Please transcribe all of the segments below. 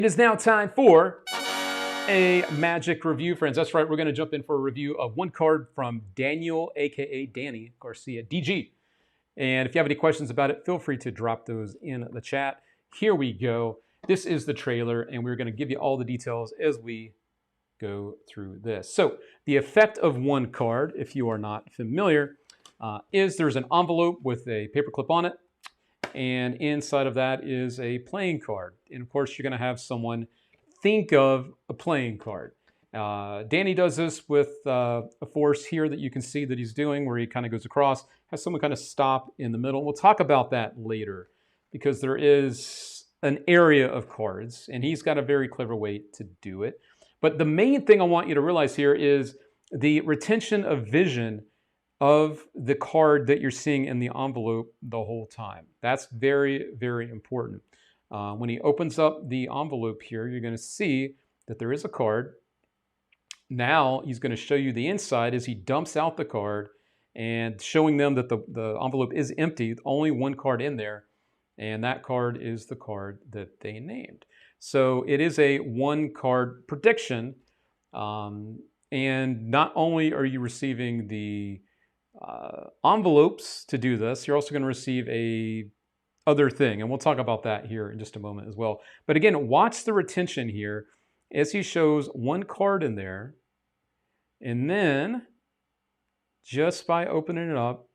It is now time for a magic review, friends. That's right, we're going to jump in for a review of one card from Daniel, aka Danny Garcia, DG. And if you have any questions about it, feel free to drop those in the chat. Here we go. This is the trailer, and we're going to give you all the details as we go through this. So, the effect of one card, if you are not familiar, is there's an envelope with a paperclip on it, and inside of that is a playing card. And of course, you're going to have someone think of a playing card. Danny does this with a force here that you can see that he's doing, where he kind of goes across, has someone kind of stop in the middle. We'll talk about that later because there is an area of cards, and he's got a very clever way to do it. But the main thing I want you to realize here is the retention of vision of the card that you're seeing in the envelope the whole time. That's very, very important. When he opens up the envelope here, you're going to see that there is a card. Now he's going to show you the inside as he dumps out the card and showing them that the envelope is empty, only one card in there, and that card is the card that they named. So it is a one card prediction, and not only are you receiving the envelopes to do this, you're also going to receive a other thing, and we'll talk about that here in just a moment as well. But again, watch the retention here as he shows one card in there, and then just by opening it up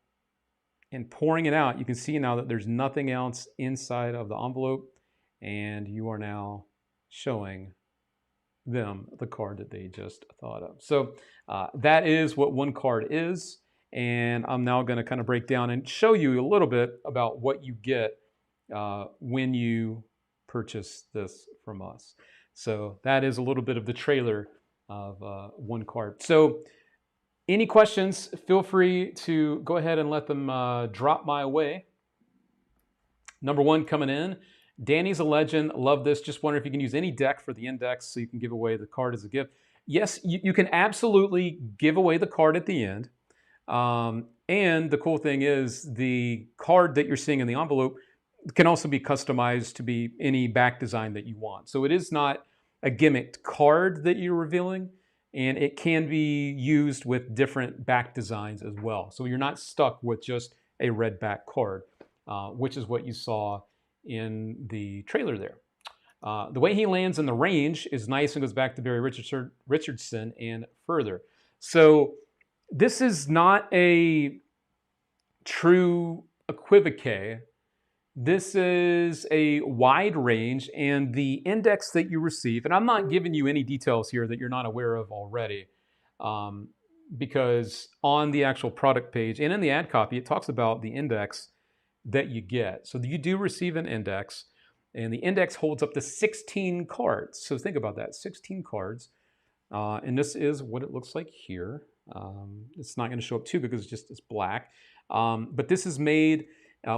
and pouring it out, you can see now that there's nothing else inside of the envelope, and you are now showing them the card that they just thought of. So that is what one card is. And I'm now going to kind of break down and show you a little bit about what you get when you purchase this from us. So that is a little bit of the trailer of one card. So any questions, feel free to go ahead and let them drop my way. Number one coming in, Danny's a legend. Love this. Just wonder if you can use any deck for the index so you can give away the card as a gift. Yes, you can absolutely give away the card at the end. And the cool thing is the card that you're seeing in the envelope can also be customized to be any back design that you want. So it is not a gimmicked card that you're revealing, and it can be used with different back designs as well. So you're not stuck with just a red back card, which is what you saw in the trailer there. The way he lands in the range is nice and goes back to Barry Richardson and further. So this is not a true equivoque. This is a wide range, and the index that you receive, and I'm not giving you any details here that you're not aware of already, because on the actual product page and in the ad copy, it talks about the index that you get. So you do receive an index, and the index holds up to 16 cards. So think about that, 16 cards. And this is what it looks like here. It's not going to show up too because it's black. But this is made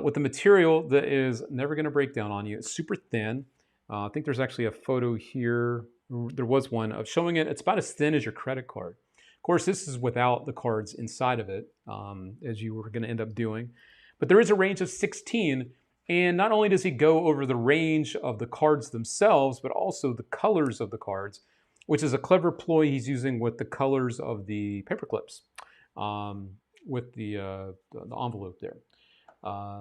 with the material that is never going to break down on you. It's super thin. I think there's actually a photo here. There was one of showing it. It's about as thin as your credit card. Of course, this is without the cards inside of it, as you were going to end up doing. But there is a range of 16. And not only does he go over the range of the cards themselves, but also the colors of the cards, which is a clever ploy he's using with the colors of the paper clips, with the envelope there.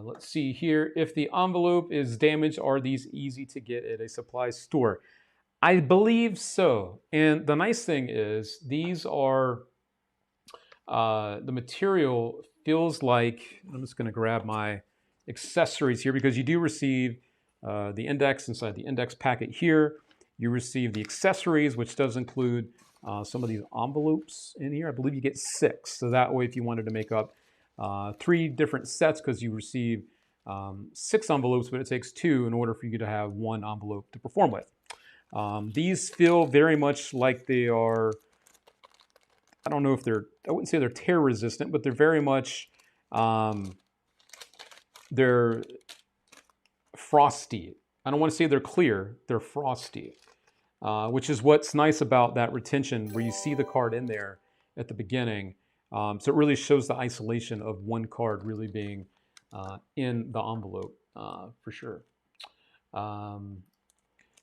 Let's see here. If the envelope is damaged, are these easy to get at a supply store? I believe so. And the nice thing is these are, the material feels like, I'm just going to grab my accessories here because you do receive the index inside the index packet here. You receive the accessories, which does include some of these envelopes in here. I believe you get 6. So that way, if you wanted to make up 3 different sets, because you receive 6 envelopes, but it takes 2 in order for you to have 1 envelope to perform with. These feel very much like they are, I don't know if they're, I wouldn't say they're tear resistant, but they're very much, they're frosty. I don't want to say they're clear, they're frosty. Which is what's nice about that retention where you see the card in there at the beginning. So it really shows the isolation of one card really being in the envelope for sure.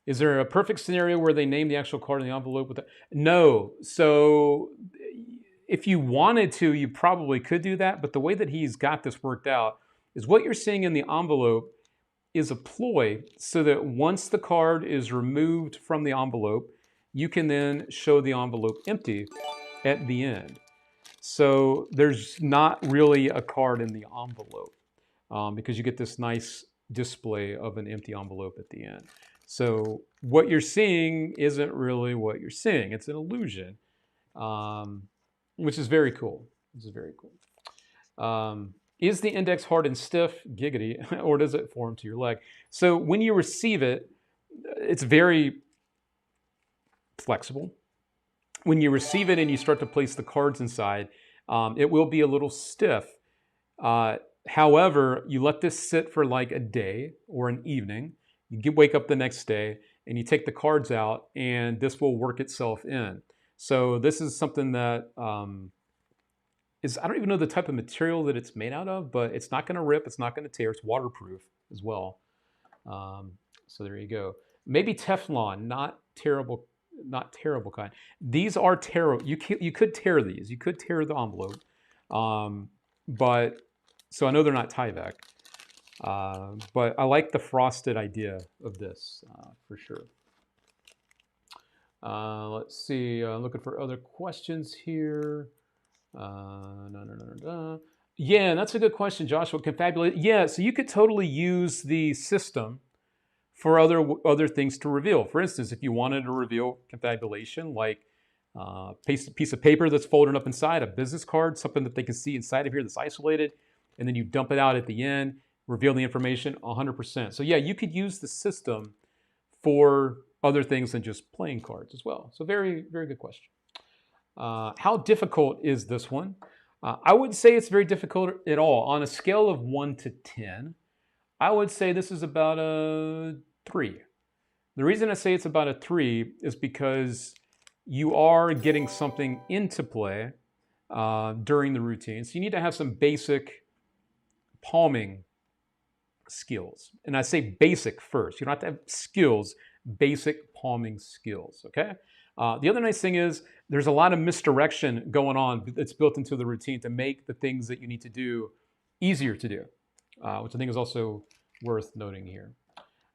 Is there a perfect scenario where they name the actual card in the envelope with No. So if you wanted to, you probably could do that. But the way that he's got this worked out is what you're seeing in the envelope is a ploy so that once the card is removed from the envelope, you can then show the envelope empty at the end. So there's not really a card in the envelope because you get this nice display of an empty envelope at the end. So what you're seeing isn't really what you're seeing. It's an illusion, which is very cool. This is very cool. Is the index hard and stiff, giggity, or does it form to your leg? So when you receive it, it's very flexible. When you receive it and you start to place the cards inside, it will be a little stiff. However, you let this sit for like a day or an evening. You wake up the next day and you take the cards out, and this will work itself in. So this is something that I don't even know the type of material that it's made out of, but it's not going to rip. It's not going to tear. It's waterproof as well. So there you go. Maybe Teflon, not terrible kind. These are tearable. You could tear these. You could tear the envelope. But so I know they're not Tyvek. But I like the frosted idea of this for sure. Let's see. Looking for other questions here. Yeah, that's a good question, Joshua. Confabulate. Yeah, so you could totally use the system for other things to reveal. For instance, if you wanted to reveal confabulation, like a piece of paper that's folded up inside, a business card, something that they can see inside of here that's isolated, and then you dump it out at the end, reveal the information 100%. So yeah, you could use the system for other things than just playing cards as well. So very, very good question. How difficult is this one? I wouldn't say it's very difficult at all. On a scale of 1 to 10, I would say this is about a 3. The reason I say it's about a 3 is because you are getting something into play during the routine. So you need to have some basic palming skills. And I say basic first. You don't have to have skills, basic palming skills, okay? The other nice thing is there's a lot of misdirection going on that's built into the routine to make the things that you need to do easier to do, which I think is also worth noting here.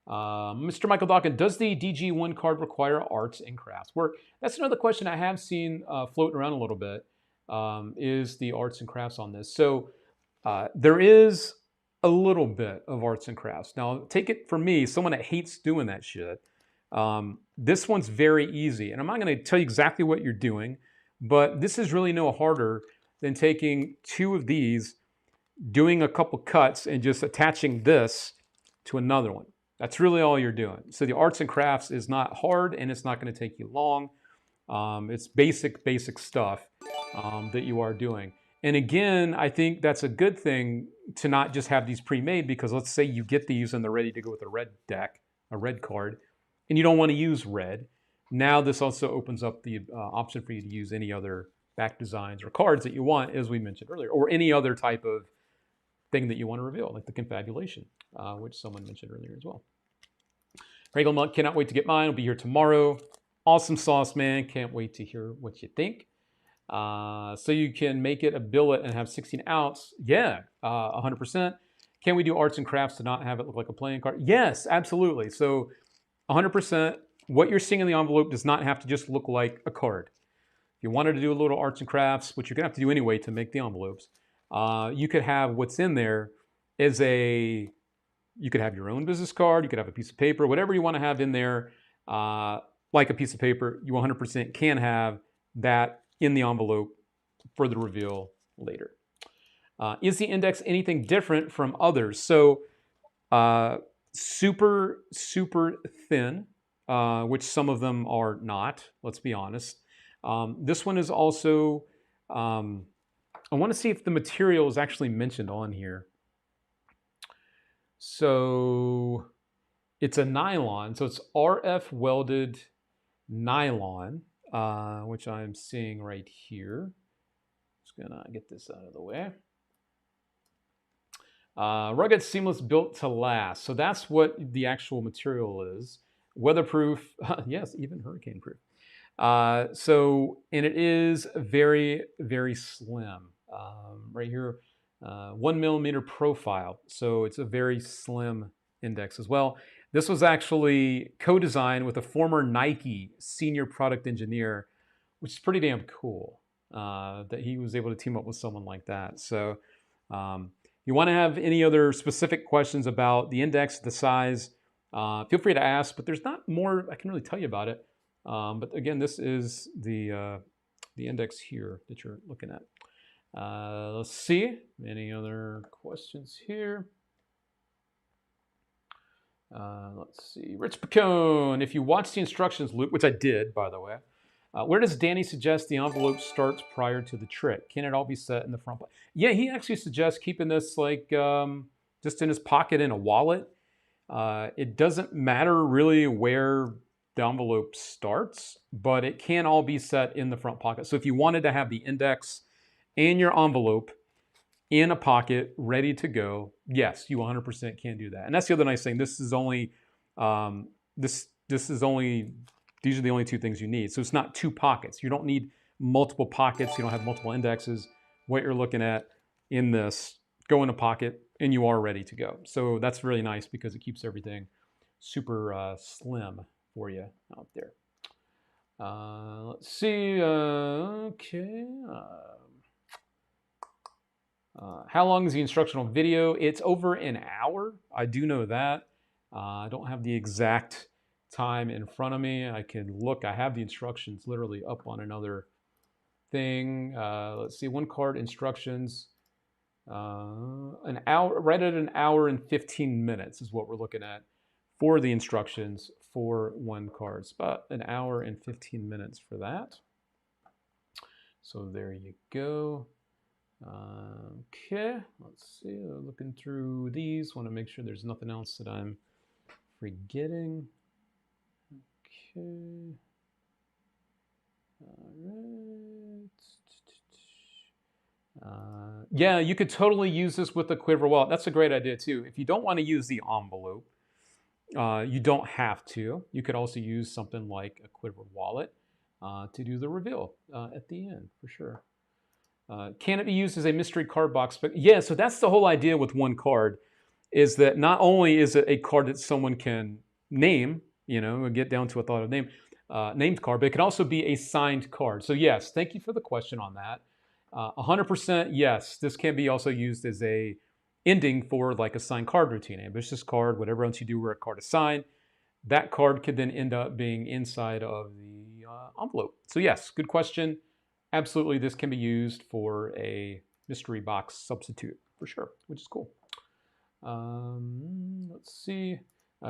Mr. Michael Dawkins, does the DG1 card require arts and crafts work? That's another question I have seen floating around a little bit, is the arts and crafts on this. So there is a little bit of arts and crafts. Now, take it from me, someone that hates doing that shit. This one's very easy, and I'm not going to tell you exactly what you're doing, but this is really no harder than taking 2 of these, doing a couple cuts, and just attaching this to another one. That's really all you're doing. So the arts and crafts is not hard, and it's not going to take you long. It's basic stuff that you are doing. And again, I think that's a good thing to not just have these pre-made, because let's say you get these and they're ready to go with a red deck, a red card, and you don't want to use red. Now this also opens up the option for you to use any other back designs or cards that you want, as we mentioned earlier, or any other type of thing that you want to reveal, like the confabulation, which someone mentioned earlier as well. Regal Monk, cannot wait to get mine. I'll be here tomorrow. Awesome sauce, man. Can't wait to hear what you think. So you can make it a billet and have 16 ounce. Yeah, 100%. Can we do arts and crafts to not have it look like a playing card? Yes, absolutely. So 100%. What you're seeing in the envelope does not have to just look like a card. If you wanted to do a little arts and crafts, which you're going to have to do anyway to make the envelopes, you could have what's in there as you could have your own business card, you could have a piece of paper, whatever you want to have in there, like a piece of paper, you 100% can have that in the envelope for the reveal later. Is the index anything different from others? So super, super thin, which some of them are not, let's be honest. This one is also, I want to see if the material is actually mentioned on here. So it's a nylon, so it's RF welded nylon, which I'm seeing right here. Just gonna get this out of the way. Rugged, seamless, built to last. So that's what the actual material is. weatherproof, yes, even hurricane proof. And it is very, very slim. Right here, 1 millimeter profile. So it's a very slim index as well. This was actually co-designed with a former Nike senior product engineer, which is pretty damn cool that he was able to team up with someone like that. So you want to have any other specific questions about the index, the size, feel free to ask, but there's not more I can really tell you about it. But again, this is the index here that you're looking at. Let's see, any other questions here? Let's see, Rich Picone, if you watch the instructions, Luke, which I did, by the way, where does Danny suggest the envelope starts prior to the trick? Can it all be set in the front? Yeah, he actually suggests keeping this like just in his pocket in a wallet. It doesn't matter really where the envelope starts, but it can all be set in the front pocket. So if you wanted to have the index and your envelope in a pocket ready to go, yes, you 100% can do that. And that's the other nice thing. This is only these are the only two things you need. So it's not two pockets. You don't need multiple pockets. You don't have multiple indexes. What you're looking at in this, go in a pocket and you are ready to go. So that's really nice because it keeps everything super slim for you out there. Let's see. Okay. How long is the instructional video? It's over an hour. I do know that. I don't have the exact time in front of me. I can look. I have the instructions literally up on another thing. Let's see. One card instructions. An hour, right at an hour and 15 minutes is what we're looking at for the instructions for one card. It's about an hour and 15 minutes for that. So there you go. Okay, let's see. Looking through these, want to make sure there's nothing else that I'm forgetting. Okay. All right. Yeah, you could totally use this with a Quiver wallet. That's a great idea too. If you don't want to use the envelope, you don't have to. You could also use something like a Quiver wallet to do the reveal at the end, for sure. Can it be used as a mystery card box? But yeah, so that's the whole idea with one card, is that not only is it a card that someone can name, you know, get down to a thought of name, named card, but it can also be a signed card. So yes, thank you for the question on that. 100% yes, this can be also used as a ending for like a signed card routine, ambitious card, whatever else you do where a card is signed. That card could then end up being inside of the envelope. So yes, good question. Absolutely, this can be used for a mystery box substitute for sure, which is cool. Let's see.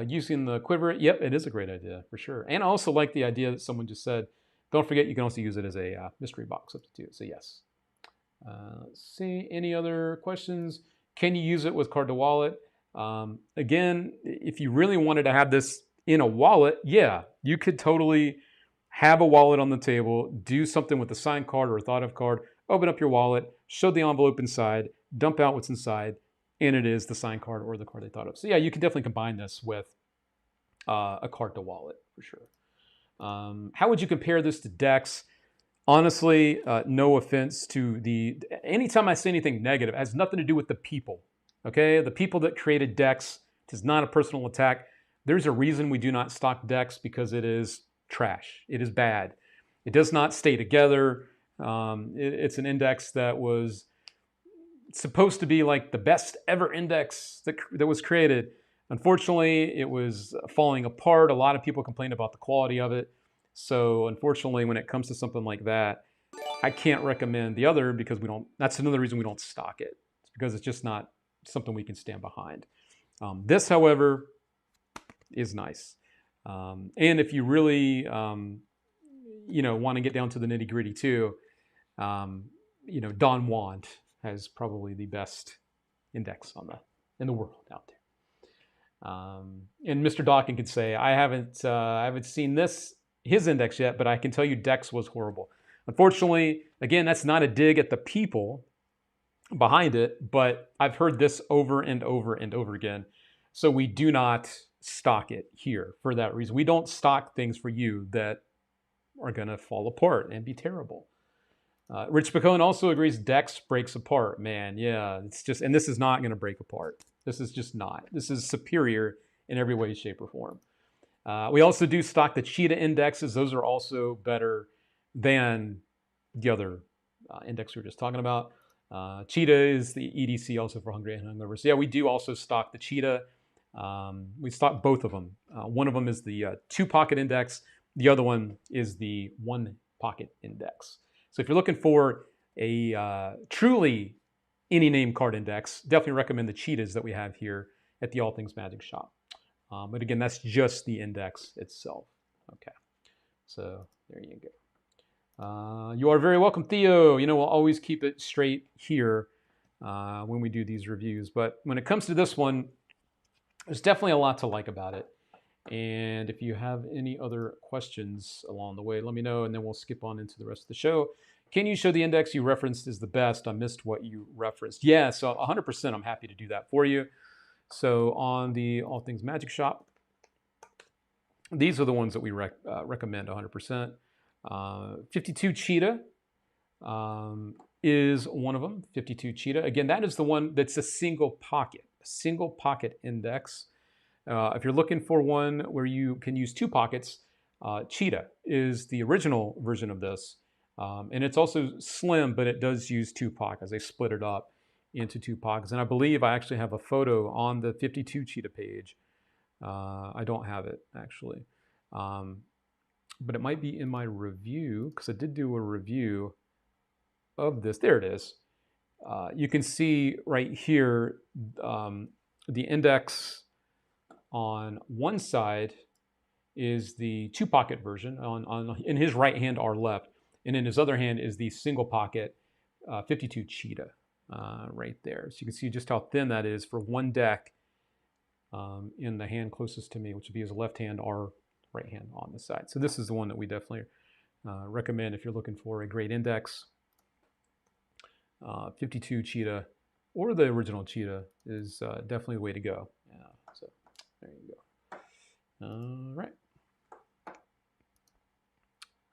Using the Quiver, yep, it is a great idea for sure. And I also like the idea that someone just said, don't forget you can also use it as a mystery box substitute. So yes. Let's see, any other questions? Can you use it with card to wallet? Again, if you really wanted to have this in a wallet, yeah, you could totally have a wallet on the table, do something with a signed card or a thought of card, open up your wallet, show the envelope inside, dump out what's inside, and it is the signed card or the card they thought of. So yeah, you can definitely combine this with a card to wallet for sure. How would you compare this to Dex? Honestly, no offense to anytime I say anything negative, it has nothing to do with the people, okay? The people that created Dex, it is not a personal attack. There's a reason we do not stock Dex, because it is trash. It is bad. It does not stay together. It's an index that was supposed to be like the best ever index that was created. Unfortunately, it was falling apart. A lot of people complained about the quality of it. So unfortunately, when it comes to something like that, I can't recommend the other because that's another reason we don't stock it. It's because it's just not something we can stand behind. This, however, is nice. And if you really, want to get down to the nitty gritty too, Don Juan has probably the best index in the world out there. And Mr. Dawkins could say, I haven't seen his index yet, but I can tell you Dex was horrible. Unfortunately, again, that's not a dig at the people behind it, but I've heard this over and over and over again. So we do not stock it here for that reason. We don't stock things for you that are going to fall apart and be terrible. Rich Pacone also agrees Dex breaks apart. Man, yeah, it's just, and this is not going to break apart. This is just not. This is superior in every way, shape, or form. We also do stock the Cheetah indexes. Those are also better than the other index we were just talking about. Cheetah is the EDC also for Hungry and Hungover. So yeah, we do also stock the Cheetah. We stock both of them. One of them is the 2-pocket index. The other one is the 1-pocket index. So if you're looking for a truly any name card index, definitely recommend the Cheetahs that we have here at the All Things Magic shop. But again, that's just the index itself. Okay, so there you go. You are very welcome, Theo. You know, we'll always keep it straight here when we do these reviews. But when it comes to this one, there's definitely a lot to like about it. And if you have any other questions along the way, let me know, and then we'll skip on into the rest of the show. Can you show the index you referenced is the best? I missed what you referenced. Yeah, so 100% I'm happy to do that for you. So on the All Things Magic shop, these are the ones that we recommend 100%. 52 Cheetah is one of them. 52 Cheetah. Again, that is the one that's a single pocket index. If you're looking for one where you can use 2 pockets, Cheetah is the original version of this. And it's also slim, but it does use 2 pockets. They split it up into 2 pockets. And I believe I actually have a photo on the 52 Cheetah page. I don't have it, actually. But it might be in my review, because I did do a review of this. There it is. You can see right here the index on one side is the 2-pocket version. In his right hand or left. And in his other hand is the single pocket 52 Cheetah right there. So you can see just how thin that is for one deck in the hand closest to me, which would be his left hand or right hand on the side. So this is the one that we definitely recommend if you're looking for a great index. 52 Cheetah or the original Cheetah is definitely the way to go. Yeah, so there you go. All right.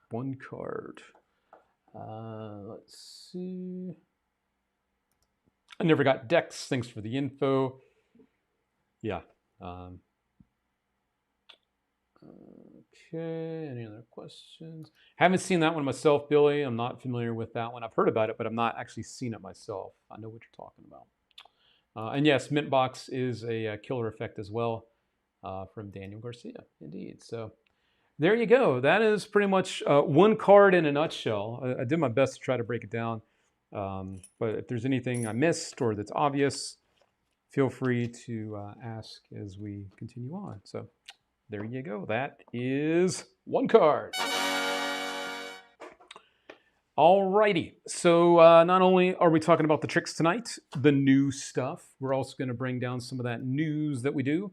One card. Let's see. I never got Dex. Thanks for the info. Yeah. Okay. Any other questions? Haven't seen that one myself, Billy. I'm not familiar with that one. I've heard about it, but I've not actually seen it myself. I know what you're talking about. And yes, Mintbox is a killer effect as well from Daniel Garcia. Indeed. So there you go. That is pretty much one card in a nutshell. I did my best to try to break it down. But if there's anything I missed or that's obvious, feel free to ask as we continue on. So there you go. That is one card. Alrighty. So not only are we talking about the tricks tonight, the new stuff, we're also going to bring down some of that news that we do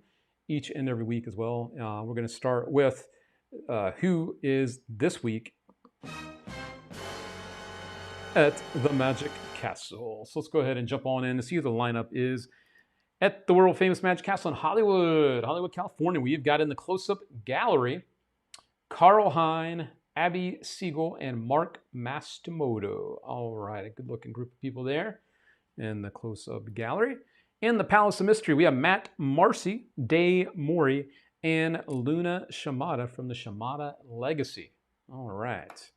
each and every week as well. We're going to start with who is this week at the Magic Castle. So let's go ahead and jump on in and see who the lineup is at the world famous Magic Castle in Hollywood, California. We've got in the close-up gallery Carl Hein, Abby Siegel, and Mark Mastimoto. All right, a good-looking group of people there in the close-up gallery. In the Palace of Mystery, we have Matt Marcy, Day Mori, and Luna Shimada from the Shimada Legacy. All right.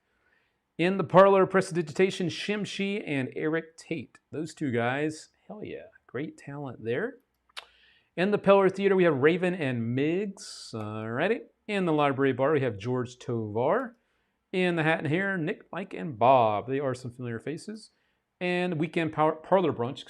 In the Parlor Prestidigitation, Shim-Shi and Eric Tate. Those two guys, hell yeah, great talent there. In the Peller Theater, we have Raven and Miggs. Alrighty. In the Library Bar, we have George Tovar. In the Hat and Hair, Nick, Mike, and Bob. They are some familiar faces. And Weekend Parlor Brunch,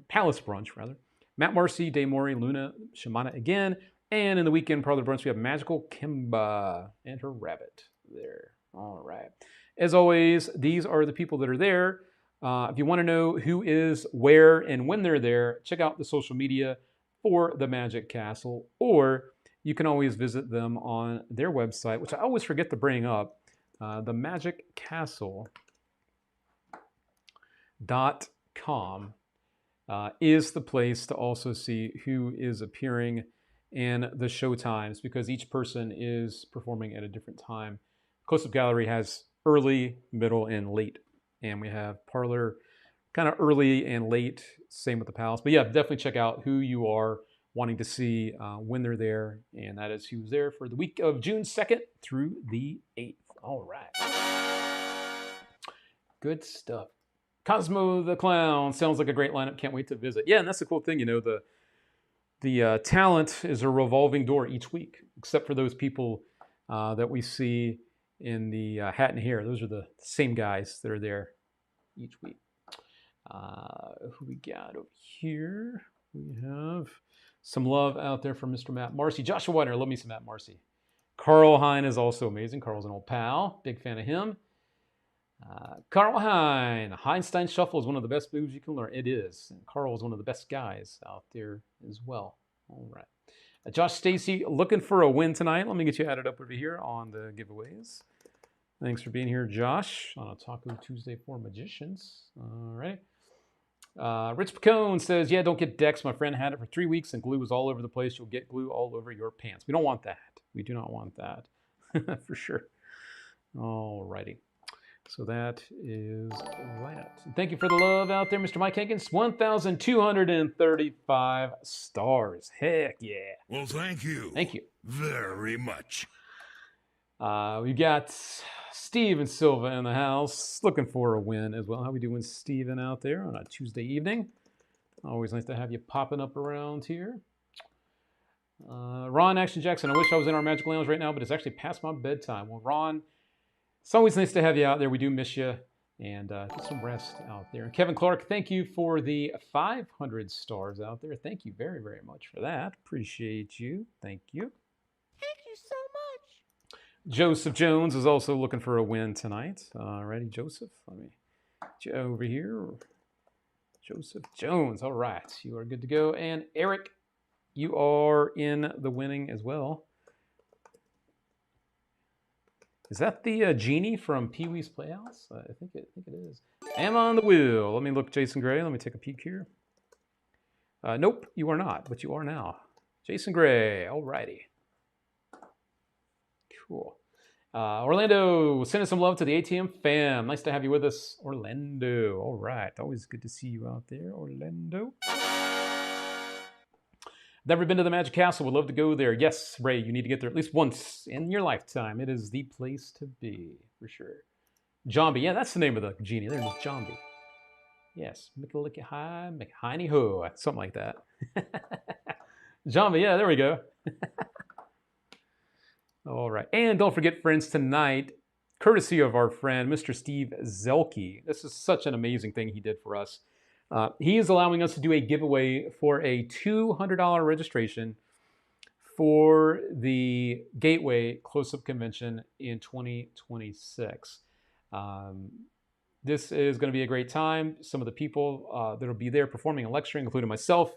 Palace Brunch, rather. Matt Marcy, Day Mori, Luna Shimada again. And in the Weekend Parlor Brunch, we have Magical Kimba and her rabbit there. All right. As always, these are the people that are there. If you want to know who is where and when they're there, check out the social media for the Magic Castle, or you can always visit them on their website, which I always forget to bring up, themagiccastle.com is the place to also see who is appearing and the show times because each person is performing at a different time. Close Up Gallery has early, middle, and late. And we have Parlor kind of early and late. Same with the Palace. But yeah, definitely check out who you are wanting to see when they're there. And that is who's there for the week of June 2nd through the 8th. All right. Good stuff. Cosmo the Clown sounds like a great lineup. Can't wait to visit. Yeah, and that's the cool thing. You know, the talent is a revolving door each week, except for those people that we see in the hat and hair. Those are the same guys that are there each week. Who we got over here? We have some love out there from Mr. Matt Marcy. Joshua Weiner, love me some Matt Marcy. Carl Hein is also amazing. Carl's an old pal. Big fan of him. Carl Hein. Heinstein Shuffle is one of the best moves you can learn. It is. And Carl is one of the best guys out there as well. All right. Josh Stacy, looking for a win tonight. Let me get you added up over here on the giveaways. Thanks for being here, Josh, on a Taco Tuesday for Magicians. All right. Rich Pacone says, yeah, don't get Dex. My friend had it for 3 weeks and glue was all over the place. You'll get glue all over your pants. We don't want that. We do not want that for sure. All righty. So that is that. Thank you for the love out there, Mr. Mike Hankins. 1,235 stars. Heck yeah. Well, thank you. Thank you. Very much. We got Steven Silva in the house, looking for a win as well. How we doing, Steven, out there on a Tuesday evening? Always nice to have you popping up around here. Ron Action Jackson, I wish I was in our Magic Lounge right now, but it's actually past my bedtime. Well, Ron, it's always nice to have you out there. We do miss you. And get some rest out there. Kevin Clark, thank you for the 500 stars out there. Thank you very, very much for that. Appreciate you. Thank you. Thank you so much. Joseph Jones is also looking for a win tonight. Alrighty, Joseph. Let me get you over here. Joseph Jones. All right. You are good to go. And Eric, you are in the winning as well. Is that the genie from Pee-wee's Playhouse? I think it is. Am on the wheel. Let me look, Jason Gray. Let me take a peek here. Nope, you are not, but you are now. Jason Gray. Alrighty. Cool. Orlando, send us some love to the ATM fam. Nice to have you with us, Orlando. All right. Always good to see you out there, Orlando. Never been to the Magic Castle. Would love to go there. Yes, Ray, you need to get there at least once in your lifetime. It is the place to be, for sure. Jambi. Yeah, that's the name of the genie. There's Jambi. Yes. Mickalicky High, McHiney Ho. Something like that. Jambi. Yeah, there we go. All right. And don't forget, friends, tonight, courtesy of our friend, Mr. Steve Zelke. This is such an amazing thing he did for us. He is allowing us to do a giveaway for a $200 registration for the Gateway Close-Up Convention in 2026. This is going to be a great time. Some of the people that will be there performing and lecturing, including myself,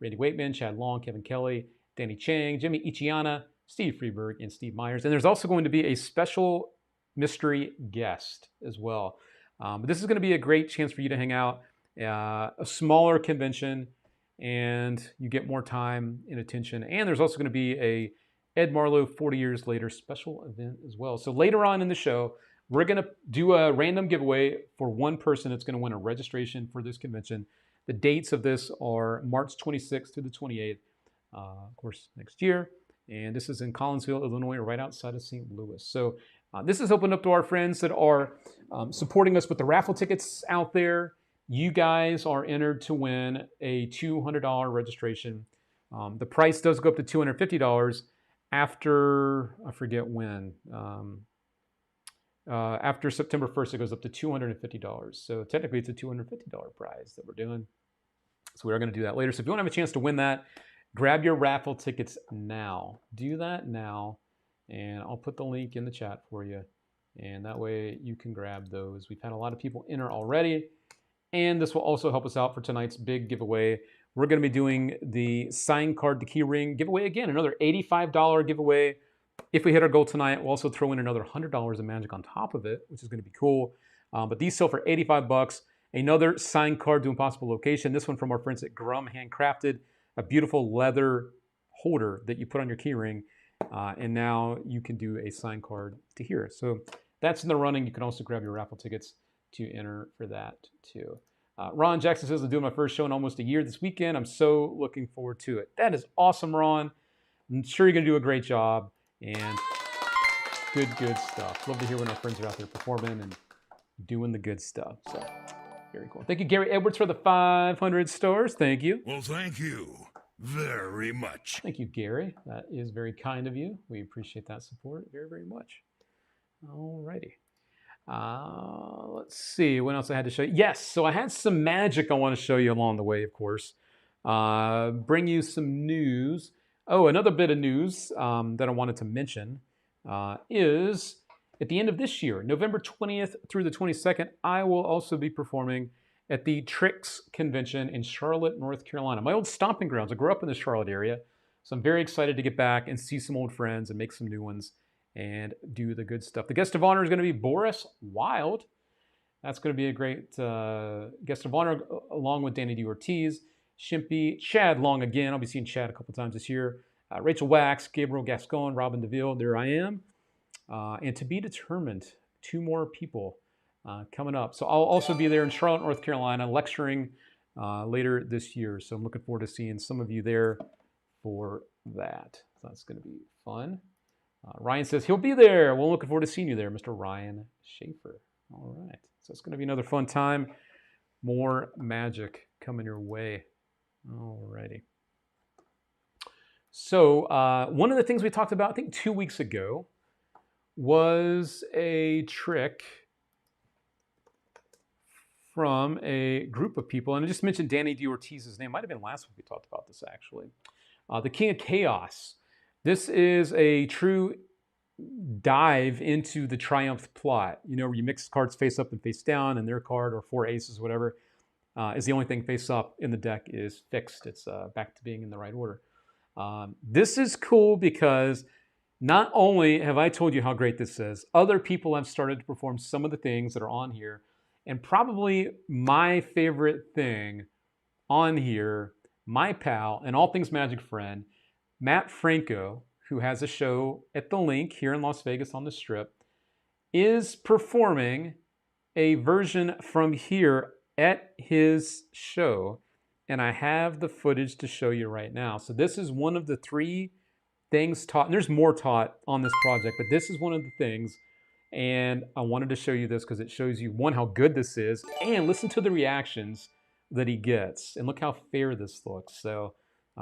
Randy Waitman, Chad Long, Kevin Kelly, Danny Chang, Jimmy Ichiana, Steve Freeberg, and Steve Myers. And there's also going to be a special mystery guest as well. But this is going to be a great chance for you to hang out. A smaller convention, and you get more time and attention. And there's also going to be a Ed Marlowe 40 Years Later special event as well. So later on in the show, we're going to do a random giveaway for one person that's going to win a registration for this convention. The dates of this are March 26th to the 28th, of course, next year. And this is in Collinsville, Illinois, right outside of St. Louis. So this is open up to our friends that are supporting us with the raffle tickets out there. You guys are entered to win a $200 registration. The price does go up to $250 after, I forget when. After September 1st, it goes up to $250. So technically, it's a $250 prize that we're doing. So we are going to do that later. So if you want to have a chance to win that, grab your raffle tickets now. Do that now, and I'll put the link in the chat for you. And that way you can grab those. We've had a lot of people enter already. And this will also help us out for tonight's big giveaway. We're going to be doing the signed card, the key ring giveaway again, another $85 giveaway. If we hit our goal tonight, we'll also throw in another $100 of magic on top of it, which is going to be cool. But these sell for $85. Another signed card to Impossible Location. This one from our friends at Grum Handcrafted. A beautiful leather holder that you put on your keyring, and now you can do a sign card to here. So that's in the running. You can also grab your raffle tickets to enter for that too. Ron Jackson says, I'm doing my first show in almost a year this weekend. I'm so looking forward to it. That is awesome, Ron. I'm sure you're going to do a great job, and good stuff. Love to hear when our friends are out there performing and doing the good stuff. So very cool. Thank you, Gary Edwards, for the 500 stars. Thank you. Well, thank you very much. Thank you, Gary. That is very kind of you. We appreciate that support very much. All righty. Let's see what else I had to show you. Yes, so I had some magic I want to show you along the way, of course. Bring you some news. Oh, another bit of news that I wanted to mention is at the end of this year, November 20th through the 22nd, I will also be performing at the Tricks Convention in Charlotte, North Carolina. My old stomping grounds. I grew up in the Charlotte area, so I'm very excited to get back and see some old friends and make some new ones and do the good stuff. The guest of honor is going to be Boris Wild. That's going to be a great guest of honor, along with Danny D. Ortiz, Shimpy, Chad Long again. I'll be seeing Chad a couple times this year. Rachel Wax, Gabriel Gascon, Robin DeVille. There I am. And to be determined, 2 more people coming up. So I'll also be there in Charlotte, North Carolina, lecturing later this year. So I'm looking forward to seeing some of you there for that. So that's going to be fun. Ryan says he'll be there. Well, looking forward to seeing you there, Mr. Ryan Schaefer. All right. So it's going to be another fun time. More magic coming your way. All righty. So one of the things we talked about, I think 2 weeks ago, was a trick from a group of people. And I just mentioned Danny D. Ortiz's name. Might have been last week we talked about this, actually. The King of Chaos. This is a true dive into the Triumph plot. You know, where you mix cards face up and face down, and their card, or 4 aces, whatever, is the only thing face up in the deck is fixed. It's back to being in the right order. This is cool because not only have I told you how great this is, other people have started to perform some of the things that are on here. And probably my favorite thing on here, my pal and all things Magic friend, Matt Franco, who has a show at The Link here in Las Vegas on the Strip, is performing a version from here at his show. And I have the footage to show you right now. So this is one of the 3 things taught. And there's more taught on this project, but this is one of the things. And I wanted to show you this because it shows you, one, how good this is, and listen to the reactions that he gets. And look how fair this looks. So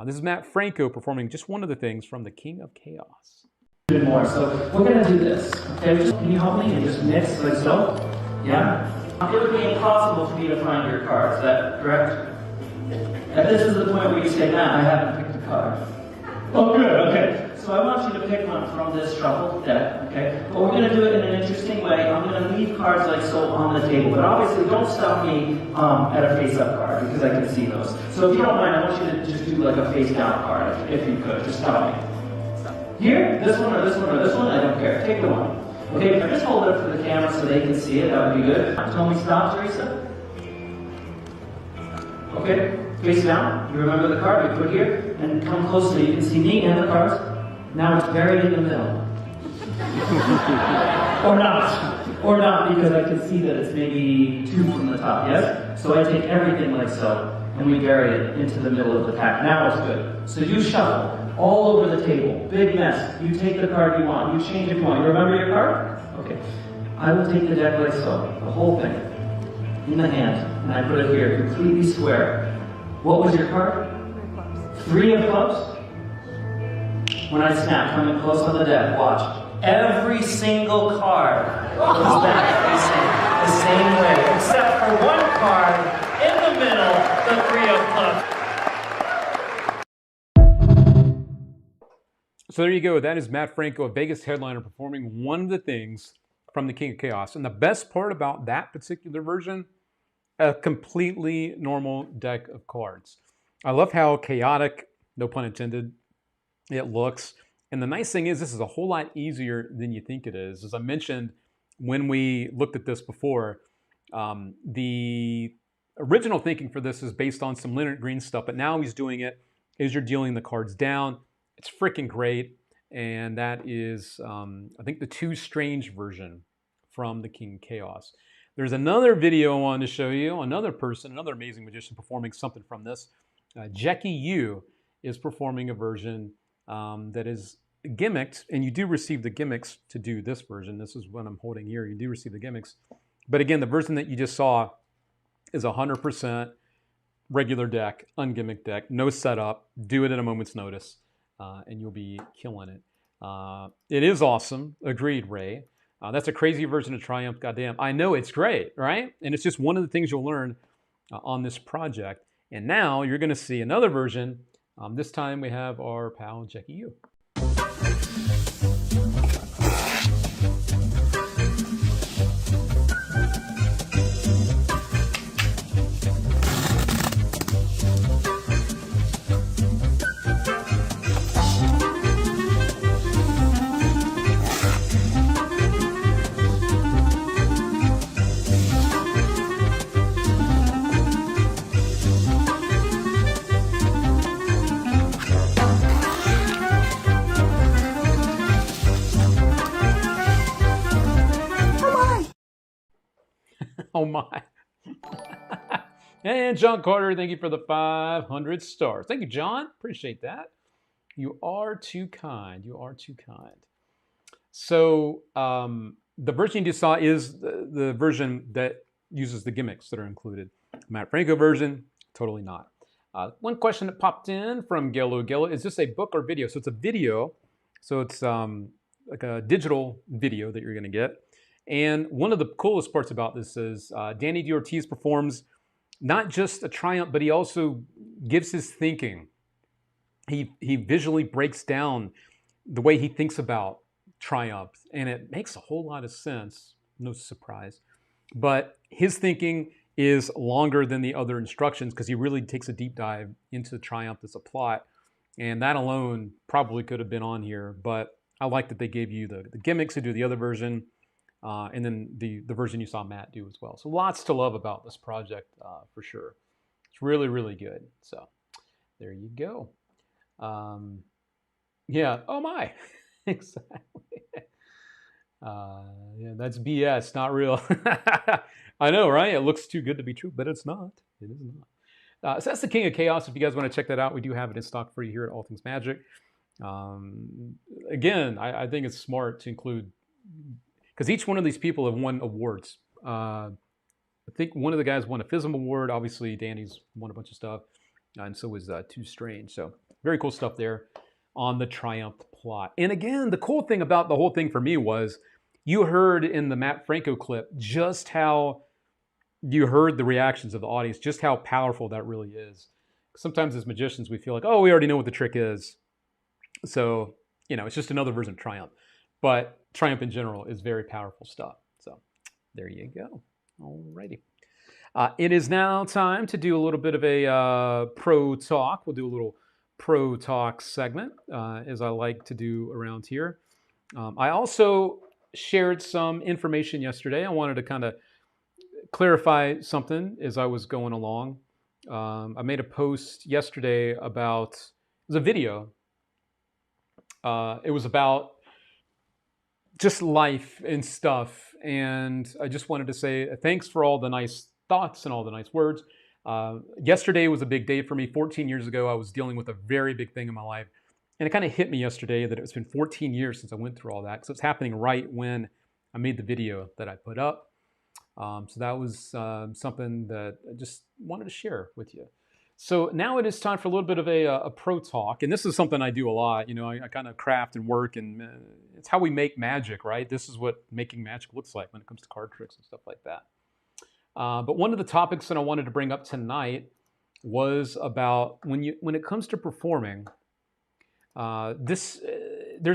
this is Matt Franco performing just one of the things from the King of Chaos. More. So we're going to do this. Okay, can you help me and just mix like so? Yeah? It would be impossible for me to find your card. Is that correct? And this is the point where you say, Matt, I haven't picked a card. Oh, good, okay. So I want you to pick one from this shuffled deck, okay? But we're going to do it in an interesting way. I'm going to leave cards like so on the table. But obviously, don't stop me at a face-up card, because I can see those. So if you don't mind, I want you to just do like a face-down card, if you could. Just stop me. Here? This one, or this one, or this one? I don't care. Take the one. Okay, just hold it up for the camera so they can see it. That would be good. Tell me stop, Teresa. Okay, face down. You remember the card we put here? And come close so you can see me and the cards. Now it's buried in the middle. Or not. Or not, because I can see that it's maybe 2 from the top, yes? So I take everything like so, and we bury it into the middle of the pack. Now it's good. So you shuffle all over the table. Big mess. You take the card you want. You change if you want. You remember your card? Okay. I will take the deck like so. The whole thing. In the hand. And I put it here, completely square. What was your card? 3 of clubs. When I snap, coming close on the deck, watch. Every single card is back facing the same way, except for one card in the middle, the 3 of clubs. So there you go. That is Matt Franco, a Vegas headliner, performing one of the things from the King of Chaos. And the best part about that particular version, a completely normal deck of cards. I love how chaotic, no pun intended, it looks. And the nice thing is this is a whole lot easier than you think it is. As I mentioned when we looked at this before, the original thinking for this is based on some Leonard Green stuff, but now he's doing it as you're dealing the cards down. It's freaking great. And that is, I think, the Too Strange version from the King of Chaos. There's another video I wanted to show you, another person, another amazing magician performing something from this. Jackie Yu is performing a version that is gimmicked, and you do receive the gimmicks to do this version. This is what I'm holding here. You do receive the gimmicks. But again, the version that you just saw is 100% regular deck, ungimmicked deck, no setup. Do it at a moment's notice, and you'll be killing it. It is awesome. Agreed, Ray. That's a crazy version of Triumph. Goddamn. I know it's great, right? And it's just one of the things you'll learn on this project. And now you're going to see another version. This time we have our pal Jackie Yu. Oh my. And John Carter, thank you for the 500 stars. Thank you, John. Appreciate that. You are too kind. You are too kind. So the version you just saw is the version that uses the gimmicks that are included. Matt Franco version, totally not. One question that popped in from Gelo Gelo, is this a book or video? So it's a video. So it's like a digital video that you're going to get. And one of the coolest parts about this is Danny D. Ortiz performs not just a Triumph, but he also gives his thinking. He visually breaks down the way he thinks about Triumph, and it makes a whole lot of sense, no surprise. But his thinking is longer than the other instructions because he really takes a deep dive into Triumph as a plot, and that alone probably could have been on here, but I like that they gave you the gimmicks to do the other version. And then the version you saw Matt do as well. So lots to love about this project for sure. It's really, really good. So there you go. Yeah. Oh my. Exactly. Yeah, that's BS, not real. I know, right? It looks too good to be true, but it's not. It is not. So that's the King of Chaos. If you guys want to check that out, we do have it in stock for you here at All Things Magic. Again, I think it's smart to include, because each one of these people have won awards. I think one of the guys won a FISM award. Obviously, Danny's won a bunch of stuff. And so was Too Strange. So very cool stuff there on the Triumph plot. And again, the cool thing about the whole thing for me was you heard in the Matt Franco clip just how you heard the reactions of the audience, just how powerful that really is. Sometimes as magicians, we feel like, oh, we already know what the trick is. So, you know, it's just another version of Triumph. But Triumph in general is very powerful stuff. So there you go. Alrighty. It is now time to do a little bit of a pro talk. We'll do a little pro talk segment, as I like to do around here. I also shared some information yesterday. I wanted to kind of clarify something as I was going along. I made a post yesterday about, it was a video. It was about just life and stuff. And I just wanted to say thanks for all the nice thoughts and all the nice words. Yesterday was a big day for me. 14 years ago, I was dealing with a very big thing in my life. And it kind of hit me yesterday that it's been 14 years since I went through all that. So it's happening right when I made the video that I put up. So that was something that I just wanted to share with you. So now it is time for a little bit of a pro talk. And this is something I do a lot. You know, I kind of craft and work, and it's how we make magic, right? This is what making magic looks like when it comes to card tricks and stuff like that. But one of the topics that I wanted to bring up tonight was about when it comes to performing, there's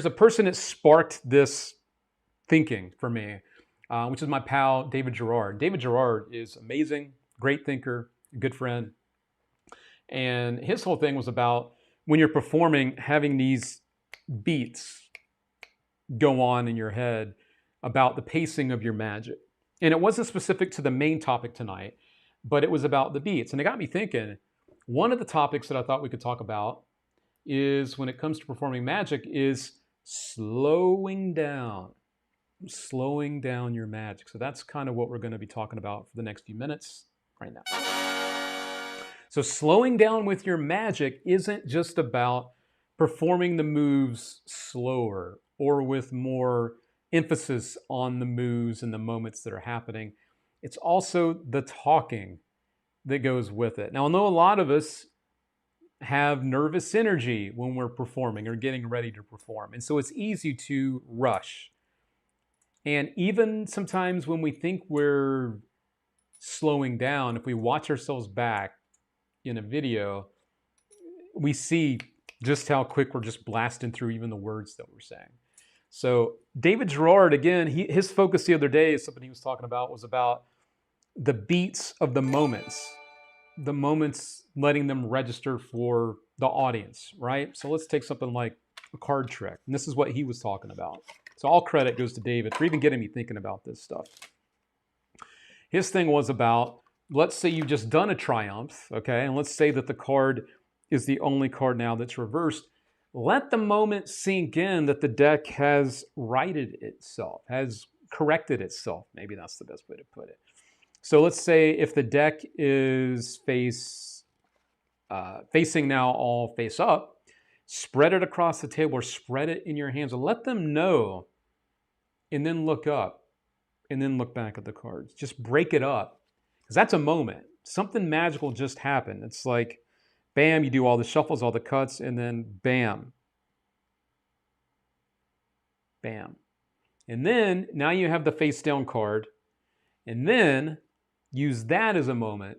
a person that sparked this thinking for me, which is my pal, David Gerard. David Gerard is amazing, great thinker, good friend. And his whole thing was about when you're performing, having these beats go on in your head about the pacing of your magic. And it wasn't specific to the main topic tonight, but it was about the beats. And it got me thinking, one of the topics that I thought we could talk about is, when it comes to performing magic, is slowing down your magic. So that's kind of what we're going to be talking about for the next few minutes right now. So slowing down with your magic isn't just about performing the moves slower or with more emphasis on the moves and the moments that are happening. It's also the talking that goes with it. Now, I know a lot of us have nervous energy when we're performing or getting ready to perform. And so it's easy to rush. And even sometimes when we think we're slowing down, if we watch ourselves back in a video, we see just how quick we're just blasting through even the words that we're saying. So David Gerard, again, his focus the other day, something he was talking about, was about the beats of the moments letting them register for the audience, right? So let's take something like a card trick. And this is what he was talking about. So all credit goes to David for even getting me thinking about this stuff. His thing was about, let's say you've just done a triumph, okay? And let's say that the card is the only card now that's reversed. Let the moment sink in that the deck has righted itself, has corrected itself. Maybe that's the best way to put it. So let's say if the deck is facing now all face up, spread it across the table or spread it in your hands and let them know, and then look up and then look back at the cards. Just break it up, because that's a moment. Something magical just happened. It's like, bam, you do all the shuffles, all the cuts, and then bam. Bam. And then now you have the face down card, and then use that as a moment,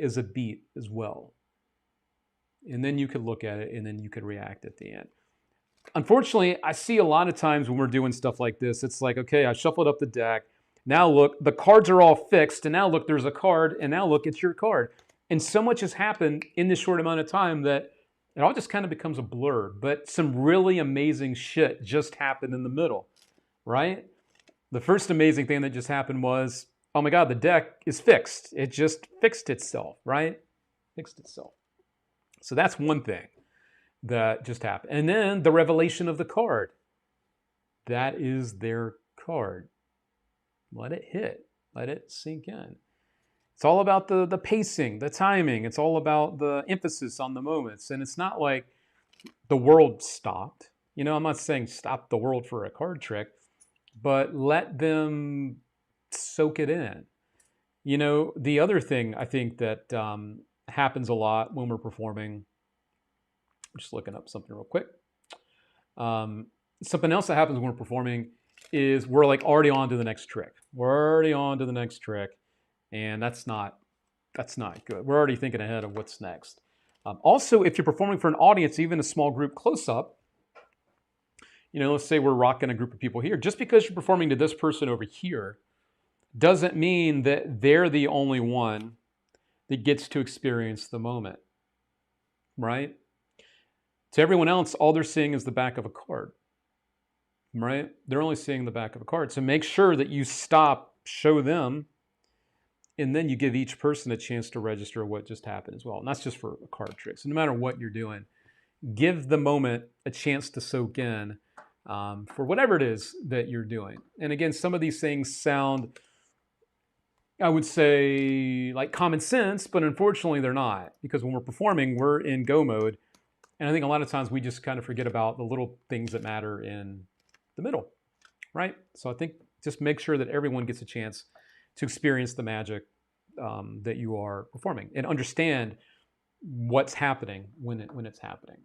as a beat as well. And then you could look at it, and then you could react at the end. Unfortunately, I see a lot of times when we're doing stuff like this, it's like, okay, I shuffled up the deck. Now look, the cards are all fixed, and now look, there's a card, and now look, it's your card. And so much has happened in this short amount of time that it all just kind of becomes a blur. But some really amazing shit just happened in the middle, right? The first amazing thing that just happened was, oh my God, the deck is fixed. It just fixed itself, right? Fixed itself. So that's one thing that just happened. And then the revelation of the card. That is their card. Let it hit. Let it sink in. It's all about the pacing, the timing. It's all about the emphasis on the moments. And it's not like the world stopped. You know, I'm not saying stop the world for a card trick, but let them soak it in. You know, the other thing I think that happens a lot when we're performing, I'm just looking up something real quick. Something else that happens when we're performing is we're like already on to the next trick. We're already on to the next trick. And that's not good. We're already thinking ahead of what's next. Also, if you're performing for an audience, even a small group close up, you know, let's say we're rocking a group of people here. Just because you're performing to this person over here doesn't mean that they're the only one that gets to experience the moment, right? To everyone else, all they're seeing is the back of a card, right? They're only seeing the back of a card. So make sure that you stop, show them, and then you give each person a chance to register what just happened as well. And that's just for a card trick. So no matter what you're doing, give the moment a chance to soak in for whatever it is that you're doing. And again, some of these things sound, I would say, like common sense, but unfortunately they're not. Because when we're performing, we're in go mode. And I think a lot of times we just kind of forget about the little things that matter in the middle, right? So I think just make sure that everyone gets a chance to experience the magic that you are performing and understand what's happening when it's happening.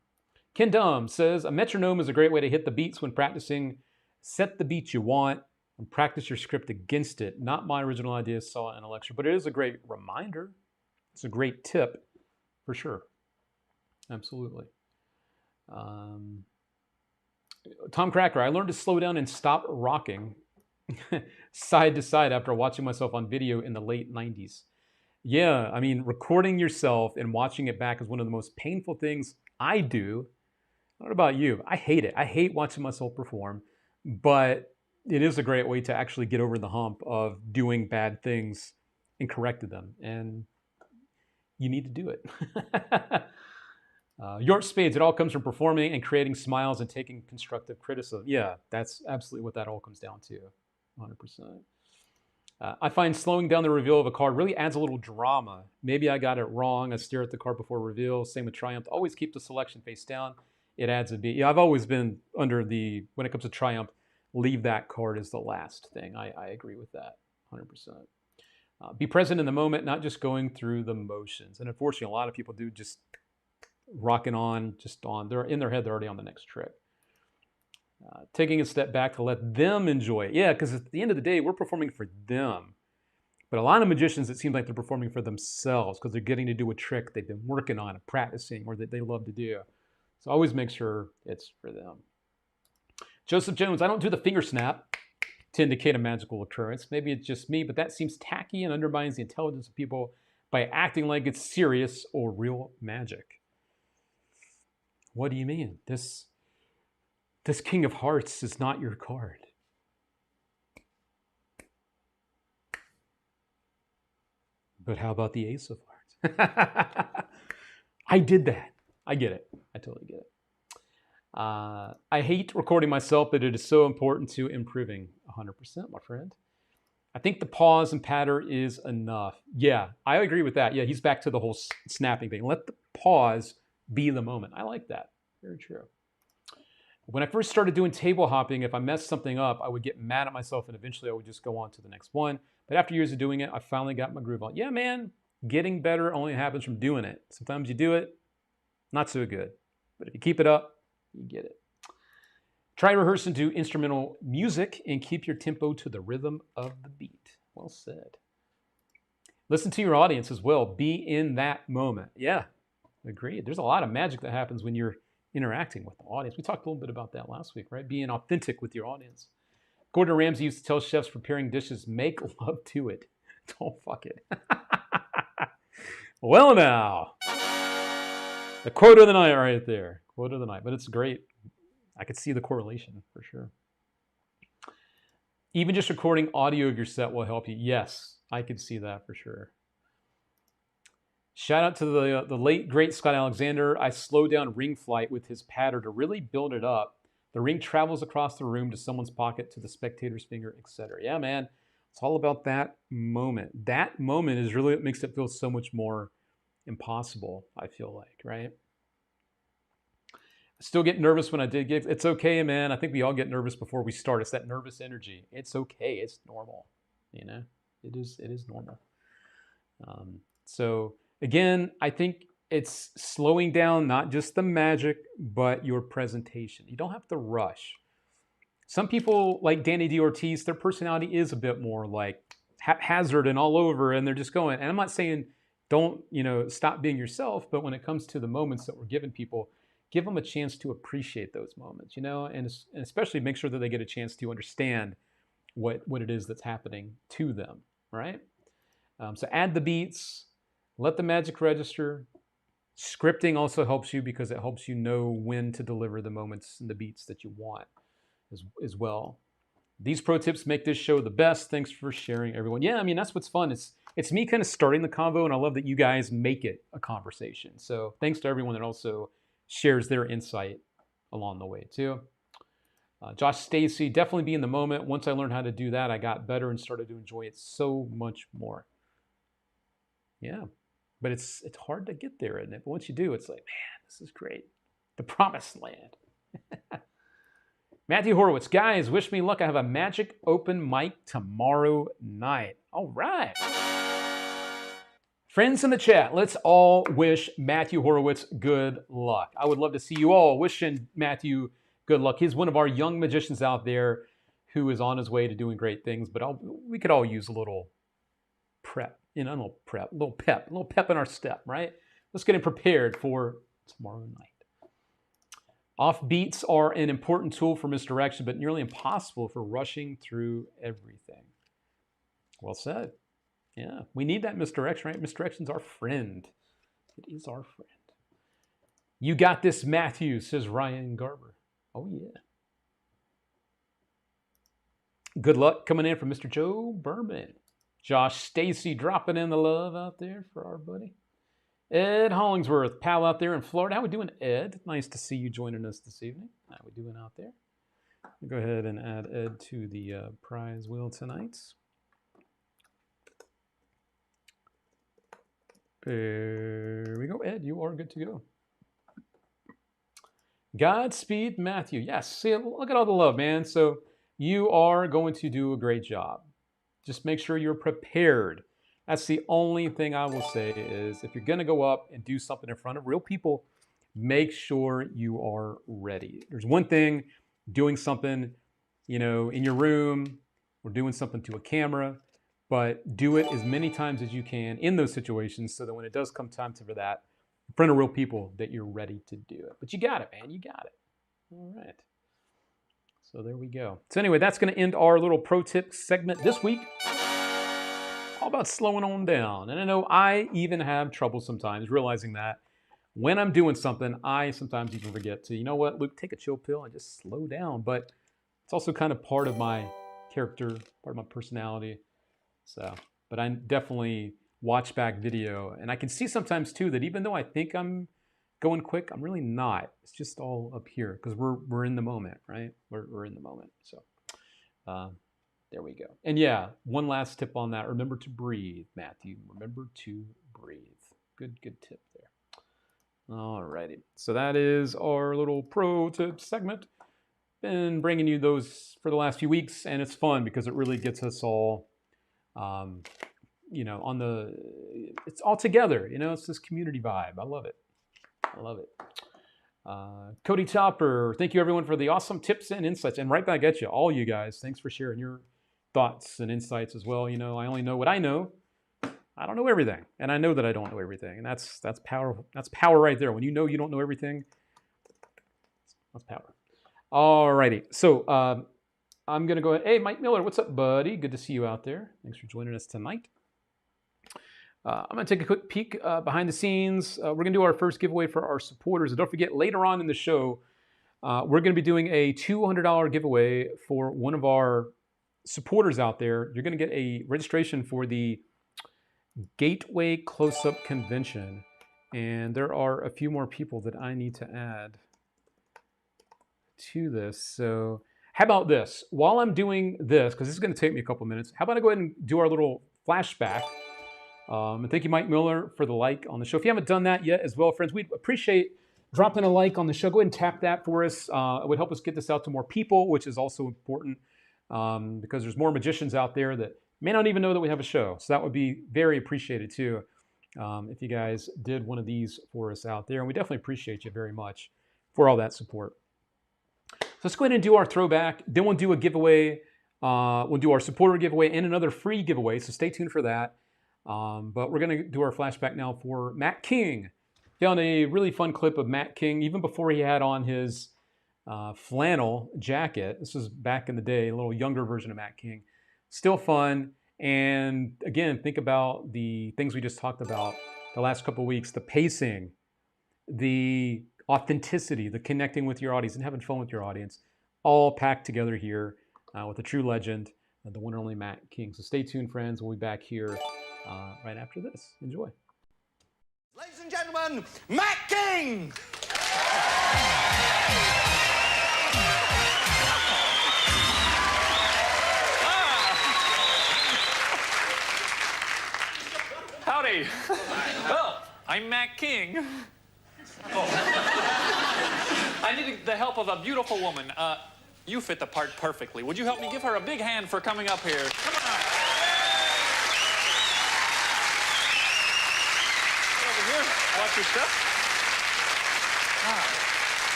Ken Dum says, a metronome is a great way to hit the beats when practicing. Set the beat you want and practice your script against it. Not my original idea, saw it in a lecture, but it is a great reminder. It's a great tip for sure. Absolutely. Tom Cracker, I learned to slow down and stop rocking side to side after watching myself on video in the late 90s. Yeah, I mean, recording yourself and watching it back is one of the most painful things I do. What about you? I hate it. I hate watching myself perform, but it is a great way to actually get over the hump of doing bad things and corrected them. And you need to do it. Your spades, it all comes from performing and creating smiles and taking constructive criticism. Yeah, that's absolutely what that all comes down to, 100%. I find slowing down the reveal of a card really adds a little drama. Maybe I got it wrong. I stare at the card before reveal. Same with Triumph. Always keep the selection face down. It adds a beat. Yeah, I've always been under the, when it comes to Triumph, leave that card as the last thing. I agree with that, 100%. Be present in the moment, not just going through the motions. And unfortunately, a lot of people do just rocking on, just on. They're in their head, they're already on the next trick. Taking a step back to let them enjoy it. Yeah, because at the end of the day, we're performing for them. But a lot of magicians, it seems like they're performing for themselves because they're getting to do a trick they've been working on and practicing or that they love to do. So always make sure it's for them. Joseph Jones, I don't do the finger snap to indicate a magical occurrence. Maybe it's just me, but that seems tacky and undermines the intelligence of people by acting like it's serious or real magic. What do you mean? This King of Hearts is not your card. But how about the Ace of Hearts? I did that. I get it. I totally get it. I hate recording myself, but it is so important to improving. 100%, my friend. I think the pause and patter is enough. Yeah, I agree with that. Yeah, he's back to the whole snapping thing. Let the pause be the moment. I like that. Very true. When I first started doing table hopping, if I messed something up, I would get mad at myself and eventually I would just go on to the next one. But after years of doing it, I finally got my groove on. Yeah, man, getting better only happens from doing it. Sometimes you do it, not so good. But if you keep it up, you get it. Try rehearsing to instrumental music and keep your tempo to the rhythm of the beat. Well said. Listen to your audience as well. Be in that moment. Yeah, agreed. There's a lot of magic that happens when you're interacting with the audience. We talked a little bit about that last week, right? Being authentic with your audience. Gordon Ramsay used to tell chefs preparing dishes, make love to it. Don't fuck it. Well, now, the quote of the night right there. Quote of the night. But it's great. I could see the correlation for sure. Even just recording audio of your set will help you. Yes, I could see that for sure. Shout out to the late, great Scott Alexander. I slowed down ring flight with his patter to really build it up. The ring travels across the room to someone's pocket, to the spectator's finger, etc. Yeah, man. It's all about that moment. That moment is really what makes it feel so much more impossible, I feel like, right? I still get nervous when I did gigs. It's okay, man. I think we all get nervous before we start. It's that nervous energy. It's okay. It's normal. You know, it is normal. So again, I think it's slowing down not just the magic, but your presentation. You don't have to rush. Some people like Danny D. Ortiz, their personality is a bit more like haphazard and all over, and they're just going. And I'm not saying don't, stop being yourself, but when it comes to the moments that we're giving people, give them a chance to appreciate those moments, and especially make sure that they get a chance to understand what it is that's happening to them, right? So add the beats, let the magic register. Scripting also helps you because it helps you know when to deliver the moments and the beats that you want as well. These pro tips make this show the best. Thanks for sharing, everyone. Yeah, I mean, that's what's fun. It's me kind of starting the convo, and I love that you guys make it a conversation. So thanks to everyone that also shares their insight along the way too. Josh Stacy, definitely be in the moment. Once I learned how to do that, I got better and started to enjoy it so much more. Yeah, but it's hard to get there, isn't it? But once you do, it's like, man, this is great. The promised land. Matthew Horowitz, guys, wish me luck. I have a magic open mic tomorrow night. All right. Friends in the chat, let's all wish Matthew Horowitz good luck. I would love to see you all wishing Matthew good luck. He's one of our young magicians out there who is on his way to doing great things, but we could all use a little prep, a little pep in our step, right? Let's get him prepared for tomorrow night. Offbeats are an important tool for misdirection, but nearly impossible for rushing through everything. Well said. Yeah, we need that misdirection, right? Misdirection's our friend. It is our friend. You got this, Matthew, says Ryan Garber. Oh, yeah. Good luck coming in from Mr. Joe Berman. Josh Stacy dropping in the love out there for our buddy. Ed Hollingsworth, pal out there in Florida. How we doing, Ed? Nice to see you joining us this evening. How we doing out there? We'll go ahead and add Ed to the prize wheel tonight. There we go, Ed. You are good to go. Godspeed, Matthew. Yes, see, look at all the love, man. So you are going to do a great job. Just make sure you're prepared. That's the only thing I will say is if you're going to go up and do something in front of real people, make sure you are ready. There's one thing doing something, you know, in your room or doing something to a camera, but do it as many times as you can in those situations so that when it does come time for that, in front of real people, that you're ready to do it. But you got it, man. You got it. All right. So there we go. So anyway, that's going to end our little pro tip segment this week. All about slowing on down. And I know I even have trouble sometimes realizing that when I'm doing something, I sometimes even forget to, you know what, Luke, take a chill pill and just slow down. But it's also kind of part of my character, part of my personality. So, but I definitely watch back video. And I can see sometimes too that even though I think I'm going quick, I'm really not. It's just all up here because we're in the moment, right? We're in the moment. So there we go. And yeah, one last tip on that. Remember to breathe, Matthew. Remember to breathe. Good tip there. All righty. So that is our little pro tip segment. Been bringing you those for the last few weeks, and it's fun because it really gets us all you know, it's all together, you know, it's this community vibe. I love it. I love it. Cody Topper, thank you everyone for the awesome tips and insights. And right back at you, all you guys. Thanks for sharing your thoughts and insights as well. You know, I only know what I know. I don't know everything. And I know that I don't know everything. And that's power. That's power right there. When you know you don't know everything, that's power. All righty. So I'm going to go ahead. Hey, Mike Miller, what's up, buddy? Good to see you out there. Thanks for joining us tonight. I'm going to take a quick peek behind the scenes. We're going to do our first giveaway for our supporters. And don't forget, later on in the show, we're going to be doing a $200 giveaway for one of our supporters out there. You're going to get a registration for the Gateway Close-Up Convention. And there are a few more people that I need to add to this. So how about this? While I'm doing this, because this is going to take me a couple minutes, how about I go ahead and do our little flashback. And thank you, Mike Miller, for the like on the show. If you haven't done that yet as well, friends, we'd appreciate dropping a like on the show. Go ahead and tap that for us. It would help us get this out to more people, which is also important because there's more magicians out there that may not even know that we have a show. So that would be very appreciated too if you guys did one of these for us out there. And we definitely appreciate you very much for all that support. So let's go ahead and do our throwback. Then we'll do a giveaway. We'll do our supporter giveaway and another free giveaway. So stay tuned for that. But we're going to do our flashback now for Matt King. Found a really fun clip of Matt King, even before he had on his flannel jacket. This was back in the day, a little younger version of Matt King. Still fun. And again, think about the things we just talked about the last couple of weeks, the pacing, the authenticity, the connecting with your audience and having fun with your audience, all packed together here with a true legend, the one and only Matt King. So stay tuned, friends. We'll be back here right after this. Enjoy. Ladies and gentlemen, Matt King! Howdy. Well, I'm Matt King. I needed the help of a beautiful woman. You fit the part perfectly. Would you help me give her a big hand for coming up here? Come on. Get over here. Watch your step.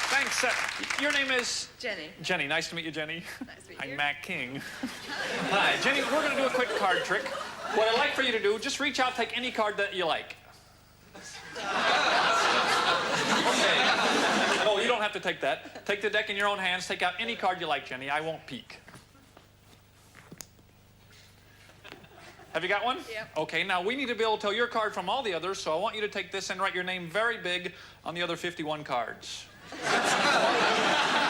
Thanks. Your name is? Jenny. Jenny. Nice to meet you, Jenny. Nice to meet I'm you. Matt King. Hi, Jenny. We're going to do a quick card trick. What I'd like for you to do, just reach out, take any card that you like. Okay. Oh, you don't have to take that. Take the deck in your own hands. Take out any card you like, Jenny. I won't peek. Have you got one? Yep. Okay, now we need to be able to tell your card from all the others, so I want you to take this and write your name very big on the other 51 cards.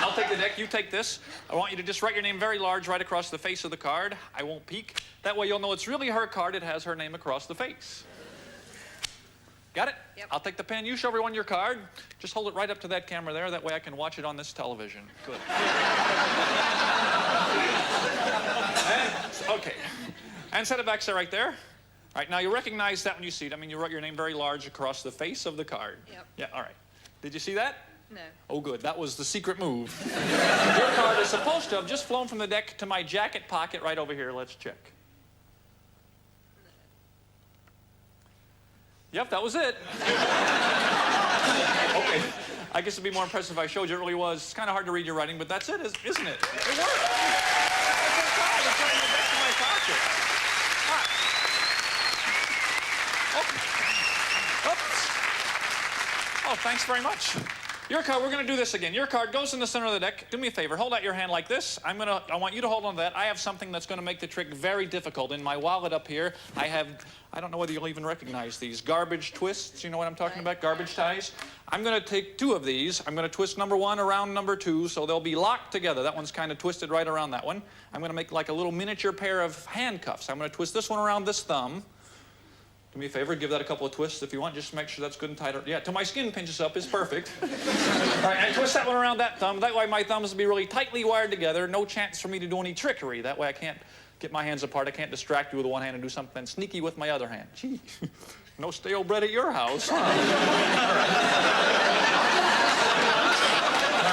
I'll take the deck, you take this. I want you to just write your name very large right across the face of the card. I won't peek. That way you'll know it's really her card. It has her name across the face. Got it? Yep. I'll take the pen. You show everyone your card. Just hold it right up to that camera there. That way I can watch it on this television. Good. Okay. And set it back right there. All right, now you recognize that when you see it. I mean, you wrote your name very large across the face of the card. Yep. Yeah, all right. Did you see that? No. Oh, good. That was the secret move. Your card is supposed to have just flown from the deck to my jacket pocket right over here. Let's check. Yep, that was it. Okay. I guess it'd be more impressive if I showed you. It really was. It's kind of hard to read your writing, but that's it, isn't it? It worked. That's my card. It's right in the deck of my pocket. All right. Oops. Oh, thanks very much. Your card, we're going to do this again. Your card goes in the center of the deck. Do me a favor, hold out your hand like this. I want you to hold on to that. I have something that's going to make the trick very difficult. In my wallet up here, I don't know whether you'll even recognize these, garbage twists. You know what I'm talking about? Garbage ties. I'm going to take 2 of these. I'm going to twist number 1 around number 2, so they'll be locked together. That one's kind of twisted right around that one. I'm going to make like a little miniature pair of handcuffs. I'm going to twist this one around this thumb. Do me a favor, give that a couple of twists if you want. Just make sure that's good and tight. Yeah, till my skin pinches up is perfect. All right, and twist that one around that thumb. That way my thumbs will be really tightly wired together. No chance for me to do any trickery. That way I can't get my hands apart. I can't distract you with one hand and do something sneaky with my other hand. Gee, no stale bread at your house, huh? All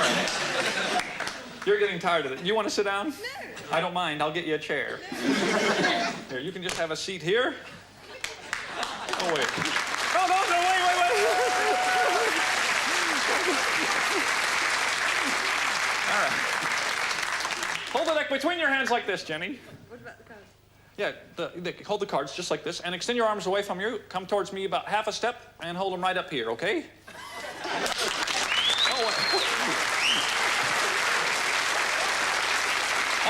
right. You're getting tired of it. You want to sit down? No. I don't mind. I'll get you a chair. Here, you can just have a seat here. Oh, wait. No, wait. All right. Hold the deck between your hands like this, Jenny. What about the cards? Yeah, hold the cards just like this, and extend your arms away from you. Come towards me about half a step, and hold them right up here, okay? Oh, wait.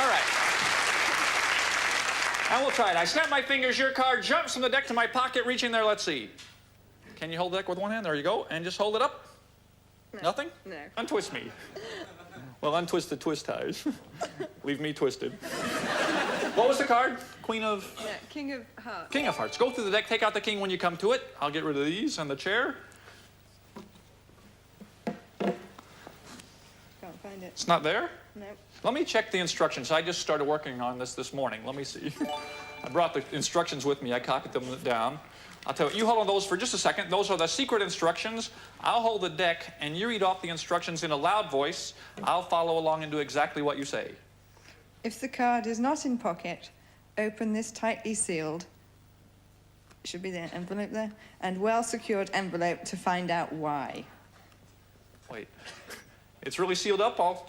All right. And we'll try it. I snap my fingers, your card jumps from the deck to my pocket, reach in there, let's see. Can you hold the deck with one hand? There you go. And just hold it up. No. Nothing? No. Untwist me. Well, untwist the twist ties. Leave me twisted. What was the card? Queen of? No, King of Hearts. King of Hearts. Go through the deck, take out the king when you come to it. I'll get rid of these and the chair. Can't find it. It's not there? No. Let me check the instructions. I just started working on this morning. Let me see. I brought the instructions with me. I copied them down. I'll tell you hold on those for just a second. Those are the secret instructions. I'll hold the deck, and you read off the instructions in a loud voice. I'll follow along and do exactly what you say. If the card is not in pocket, open this tightly sealed, should be the envelope there, and well-secured envelope to find out why. Wait. It's really sealed up, all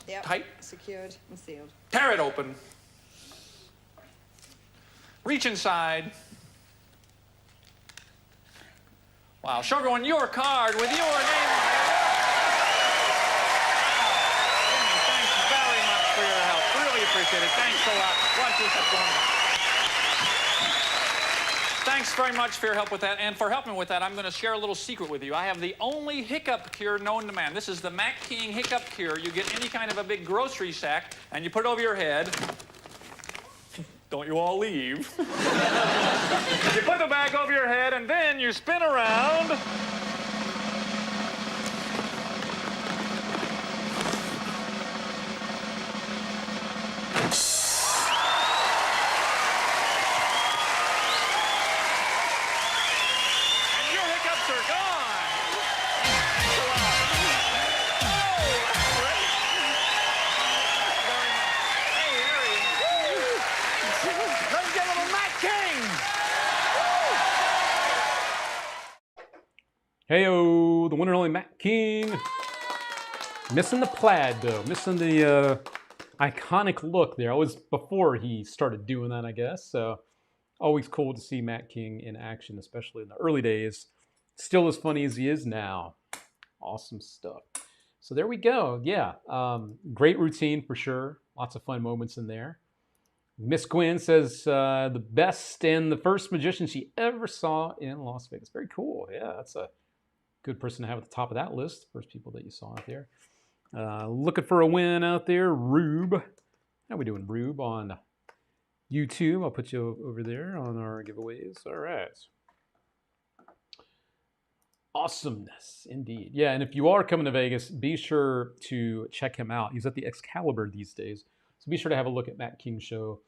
Yep. tight? Secured and sealed. Tear it open. Reach inside. Wow, show everyone your card with your name on it. Jimmy, thanks very much for your help. Really appreciate it. Thanks a lot. Watch this up going. Thanks very much for your help with that. And for helping with that, I'm going to share a little secret with you. I have the only hiccup cure known to man. This is the Mac King hiccup cure. You get any kind of a big grocery sack, and you put it over your head. Don't you all leave. You put the bag over your head, and then you spin around. And your hiccups are gone. Go on. Oh, that's great. Very nice. Hey, Harry. Ladies and gentlemen, Matt King. Heyo, the one and only Matt King. Missing the plaid though, missing the iconic look there. Always before he started doing that, I guess. So always cool to see Matt King in action, especially in the early days. Still as funny as he is now. Awesome stuff. So there we go. Yeah, great routine for sure. Lots of fun moments in there. Miss Gwen says the best and the first magician she ever saw in Las Vegas. Very cool. Yeah, that's a good person to have at the top of that list. First people that you saw out there. Looking for a win out there, Rube. How we doing, Rube, on YouTube? I'll put you over there on our giveaways. All right. Awesomeness, indeed. Yeah, and if you are coming to Vegas, be sure to check him out. He's at the Excalibur these days. So be sure to have a look at Matt King's show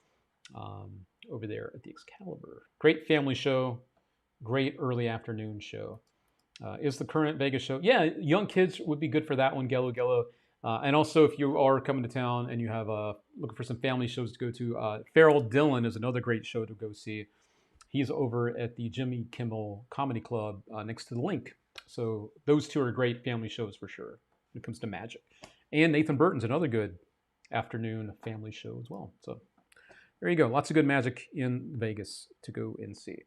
over there at the Excalibur. Great family show, great early afternoon show. Is the current Vegas show. Yeah, young kids would be good for that one, Gello Gello. And also, if you are coming to town and you have looking for some family shows to go to, Farrell Dillon is another great show to go see. He's over at the Jimmy Kimmel Comedy Club next to the Link. So those two are great family shows for sure when it comes to magic. And Nathan Burton's another good afternoon family show as well. So there you go. Lots of good magic in Vegas to go and see.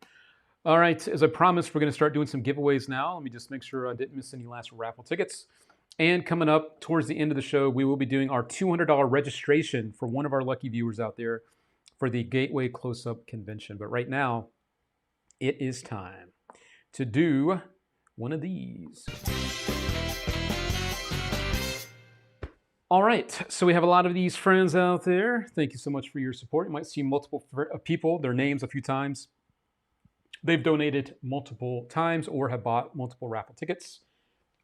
All right, as I promised, we're going to start doing some giveaways now. Let me just make sure I didn't miss any last raffle tickets. And coming up towards the end of the show, we will be doing our $200 registration for one of our lucky viewers out there for the Gateway Close-Up Convention. But right now, it is time to do one of these. All right, so we have a lot of these friends out there. Thank you so much for your support. You might see multiple people, their names a few times. They've donated multiple times or have bought multiple raffle tickets.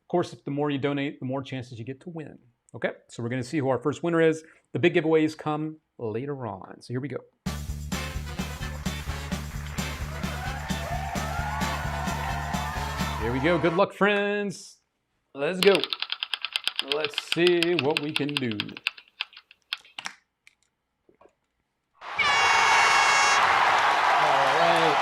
Of course, the more you donate, the more chances you get to win. Okay, so we're going to see who our first winner is. The big giveaways come later on. So here we go. Here we go. Good luck, friends. Let's go. Let's see what we can do.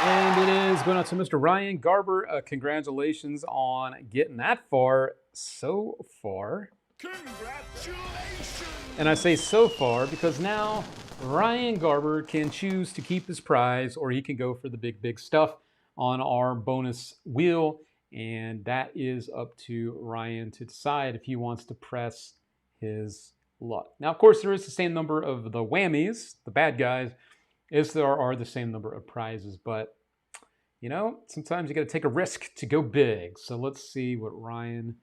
And it is going out to Mr. Ryan Garber. Congratulations on getting that far so far. Congratulations! And I say so far because now Ryan Garber can choose to keep his prize or he can go for the big, big stuff on our bonus wheel. And that is up to Ryan to decide if he wants to press his luck. Now, of course, there is the same number of the whammies, the bad guys, as there are the same number of prizes. But, you know, sometimes you got to take a risk to go big. So let's see what Ryan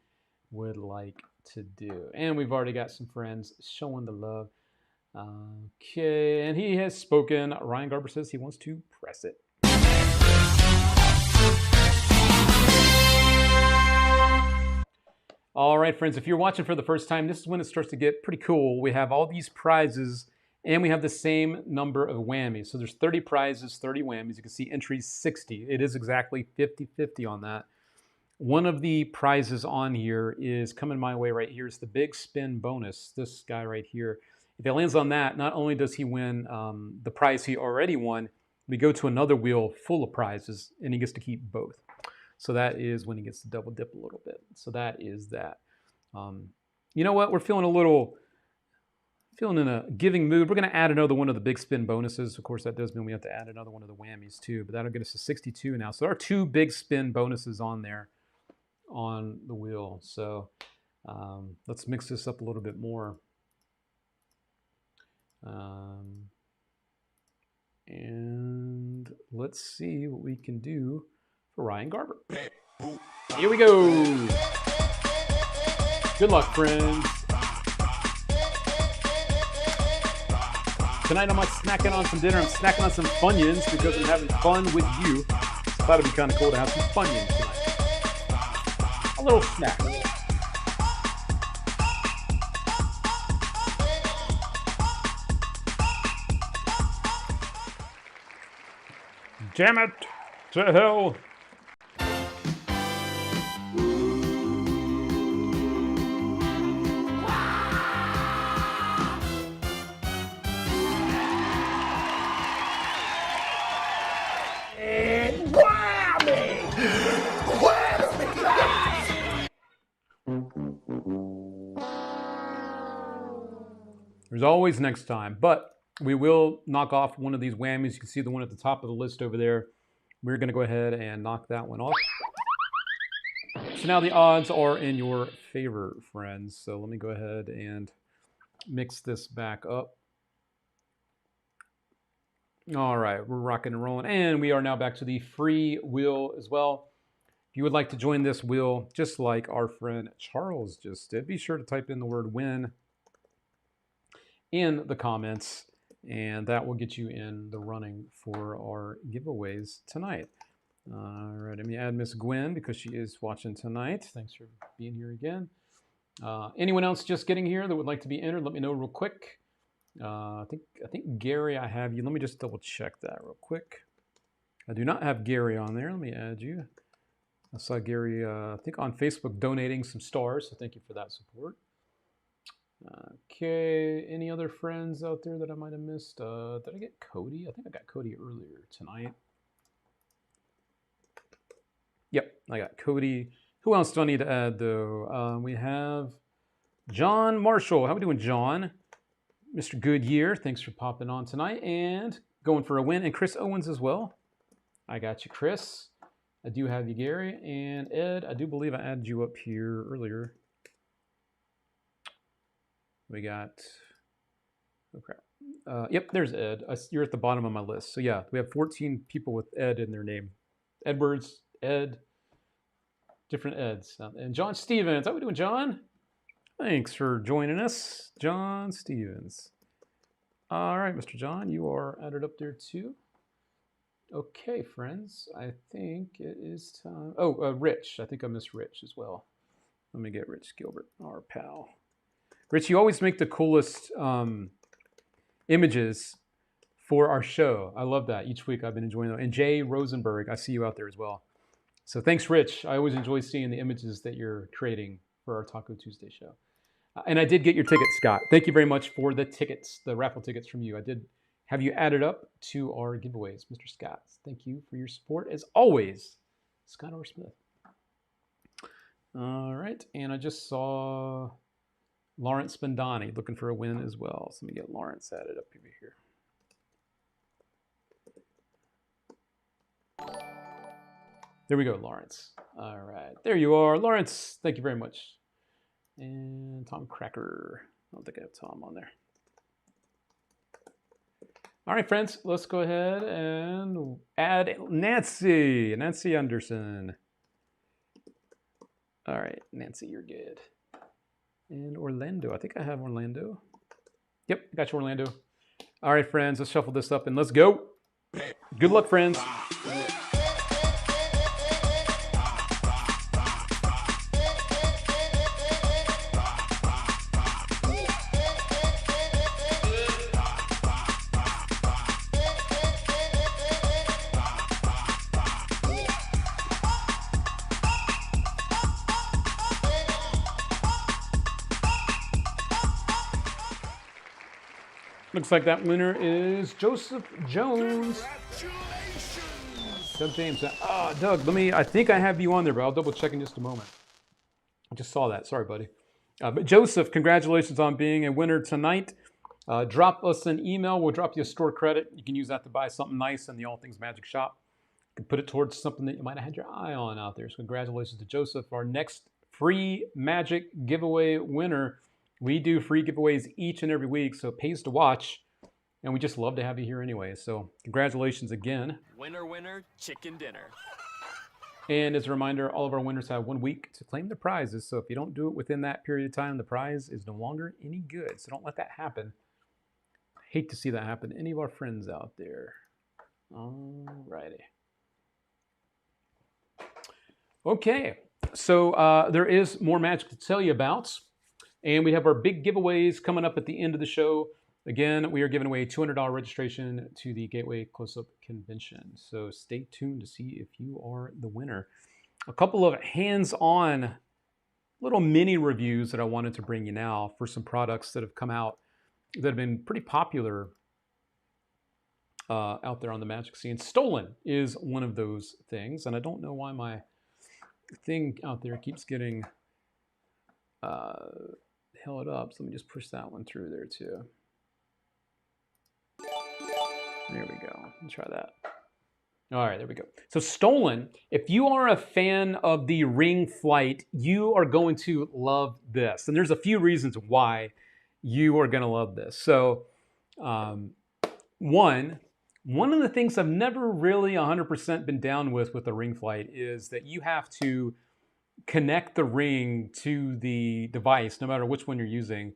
would like to do. And we've already got some friends showing the love. Okay, and he has spoken. Ryan Garber says he wants to press it. All right, friends, if you're watching for the first time, this is when it starts to get pretty cool. We have all these prizes, and we have the same number of whammies. So there's 30 prizes, 30 whammies. You can see entries 60. It is exactly 50-50 on that. One of the prizes on here is coming my way right here. It's the big spin bonus, this guy right here. If he lands on that, not only does he win the prize he already won, we go to another wheel full of prizes, and he gets to keep both. So that is when he gets to double dip a little bit. So that is that. You know what? We're feeling in a giving mood. We're going to add another one of the big spin bonuses. Of course, that does mean we have to add another one of the whammies too. But that'll get us to 62 now. So there are 2 big spin bonuses on there on the wheel. So let's mix this up a little bit more. And let's see what we can do for Ryan Garber. Here we go. Good luck, friends. Tonight I'm not snacking on some dinner. I'm snacking on some Funyuns because I'm having fun with you. I thought it'd be kind of cool to have some Funyuns tonight. A little snack. Damn it to hell. There's always next time, but we will knock off one of these whammies. You can see the one at the top of the list over there. We're going to go ahead and knock that one off. So now the odds are in your favor, friends. So let me go ahead and mix this back up. All right, we're rocking and rolling. And we are now back to the free wheel as well. If you would like to join this wheel, just like our friend Charles just did, be sure to type in the word win in the comments, and that will get you in the running for our giveaways tonight. All right, let me add Miss Gwen because she is watching tonight. Thanks for being here again. Anyone else just getting here that would like to be entered, let me know real quick. I think Gary, I have you. Let me just double check that real quick. I do not have Gary on there. Let me add you. I saw Gary, I think on Facebook, donating some stars, so thank you for that support. Okay, any other friends out there that I might have missed? Did I get Cody? I think I got Cody earlier tonight. Yep, I got Cody. Who else do I need to add, though? We have John Marshall. How we doing, John? Mr. Goodyear, thanks for popping on tonight and going for a win. And Chris Owens as well. I got you, Chris. I do have you, Gary. And Ed, I do believe I added you up here earlier. We got... Oh, crap. Yep, there's Ed. You're at the bottom of my list. So, yeah, we have 14 people with Ed in their name. Edwards, Ed, different Eds. And John Stevens. How we doing, John? Thanks for joining us, John Stevens. All right, Mr. John, you are added up there too. Okay, friends, I think it is time. Oh, Rich. I think I missed Rich as well. Let me get Rich Gilbert, our pal. Rich, you always make the coolest images for our show. I love that. Each week I've been enjoying them. And Jay Rosenberg, I see you out there as well. So thanks, Rich. I always enjoy seeing the images that you're creating for our Taco Tuesday show. And I did get your tickets, Scott. Thank you very much for the tickets, the raffle tickets from you. I did have you added up to our giveaways, Mr. Scott. Thank you for your support, as always, Scott R. Smith. All right, and I just saw Lawrence Spendani looking for a win as well. So let me get Lawrence added up over here. There we go, Lawrence. All right, there you are. Lawrence, thank you very much. And Tom Cracker. I don't think I have Tom on there. All right, friends, let's go ahead and add Nancy. Nancy Anderson. All right, Nancy, you're good. And Orlando. I think I have Orlando. Yep, got you, Orlando. All right, friends, let's shuffle this up and let's go. Good luck, friends. Looks like that winner is Joseph Jones. Congratulations! Doug James. Doug, I think I have you on there, but I'll double check in just a moment. I just saw that. Sorry, buddy. But Joseph, congratulations on being a winner tonight. Drop us an email. We'll drop you a store credit. You can use that to buy something nice in the All Things Magic shop. You can put it towards something that you might have had your eye on out there. So congratulations to Joseph, our next free Magic giveaway winner. We do free giveaways each and every week, so it pays to watch. And we just love to have you here anyway. So congratulations again. Winner, winner, chicken dinner. And as a reminder, all of our winners have 1 week to claim their prizes. So if you don't do it within that period of time, the prize is no longer any good. So don't let that happen. I hate to see that happen to any of our friends out there. All righty. Okay, so there is more magic to tell you about. And we have our big giveaways coming up at the end of the show. Again, we are giving away a $200 registration to the Gateway Close-Up Convention. So stay tuned to see if you are the winner. A couple of hands-on little mini reviews that I wanted to bring you now for some products that have come out that have been pretty popular out there on the Magic scene. Stolen is one of those things, and I don't know why my thing out there keeps getting held up. So let me just push that one through there too. There we go. Let's try that. All right, there we go. So Stolen, if you are a fan of the Ring Flight, you are going to love this. And there's a few reasons why you are going to love this. So one, One of the things I've never really 100% been down with the ring flight is that you have to connect the ring to the device, no matter which one you're using,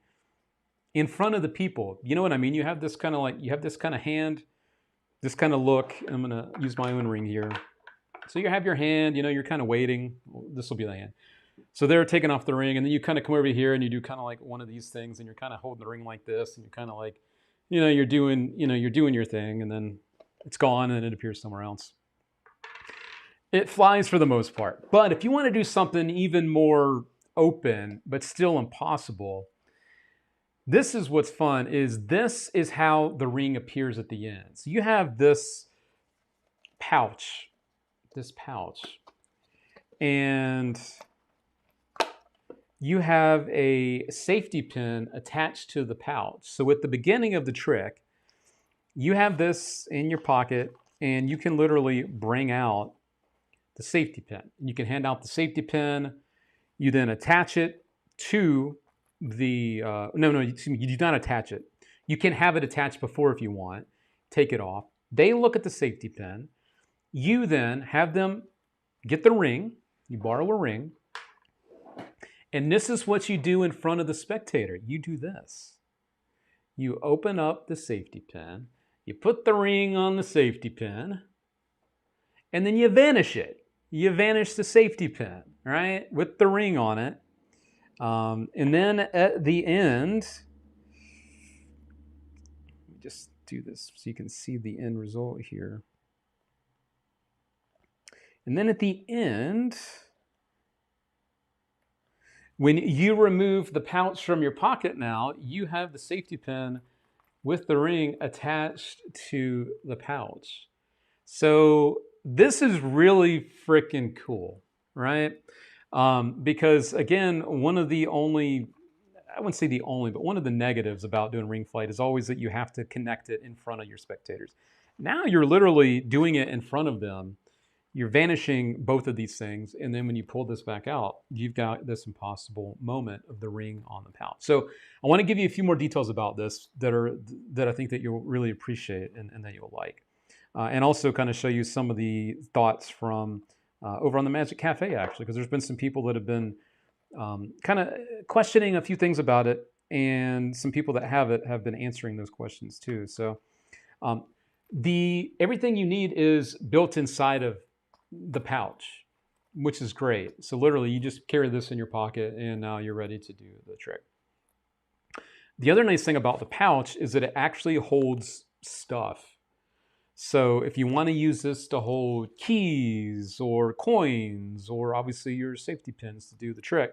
in front of the people. You know what I mean? You have this kind of hand, this kind of look. I'm gonna use my own ring here. So you have your hand, you know, you're kind of waiting. This will be the hand. So they're taking off the ring, and then you kind of come over here and you do kind of like one of these things, and you're kind of holding the ring like this, and you're kind of like, you know, you're doing your thing, and then it's gone and it appears somewhere else. It flies for the most part. But if you want to do something even more open, but still impossible, this is what's fun, this is how the ring appears at the end. So you have this pouch, and you have a safety pin attached to the pouch. So at the beginning of the trick, you have this in your pocket, and you can literally bring out the safety pin. You can hand out the safety pin. You then attach it to the, excuse me, you do not attach it. You can have it attached before if you want. Take it off. They look at the safety pin. You then have them get the ring. You borrow a ring. And this is what you do in front of the spectator. You do this. You open up the safety pin. You put the ring on the safety pin. And then you vanish it. You vanish the safety pin, right? With the ring on it. And then at the end, let me just do this so you can see the end result here. And then at the end, when you remove the pouch from your pocket now, you have the safety pin with the ring attached to the pouch. So this is really freaking cool, right? Because again, one of the only, I wouldn't say the only, but one of the negatives about doing ring flight is always that you have to connect it in front of your spectators. Now you're literally doing it in front of them. You're vanishing both of these things, and then when you pull this back out, you've got this impossible moment of the ring on the pouch. So I want to give you a few more details about this that I think that you'll really appreciate and that you'll like. And also kind of show you some of the thoughts from over on the Magic Cafe, actually, because there's been some people that have been kind of questioning a few things about it, and some people that have it have been answering those questions too. So everything you need is built inside of the pouch, which is great. So literally you just carry this in your pocket and now you're ready to do the trick. The other nice thing about the pouch is that it actually holds stuff. So if you want to use this to hold keys or coins or obviously your safety pins to do the trick,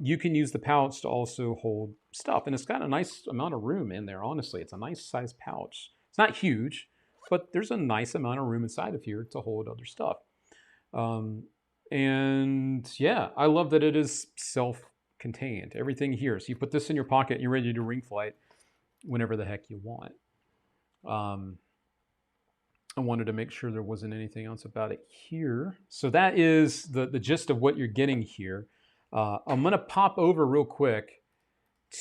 you can use the pouch to also hold stuff. And it's got a nice amount of room in there, honestly. It's a nice size pouch. It's not huge, but there's a nice amount of room inside of here to hold other stuff. And yeah, I love that it is self-contained. Everything here. So you put this in your pocket and you're ready to do ring flight whenever the heck you want. I wanted to make sure there wasn't anything else about it here. So that is the gist of what you're getting here. I'm going to pop over real quick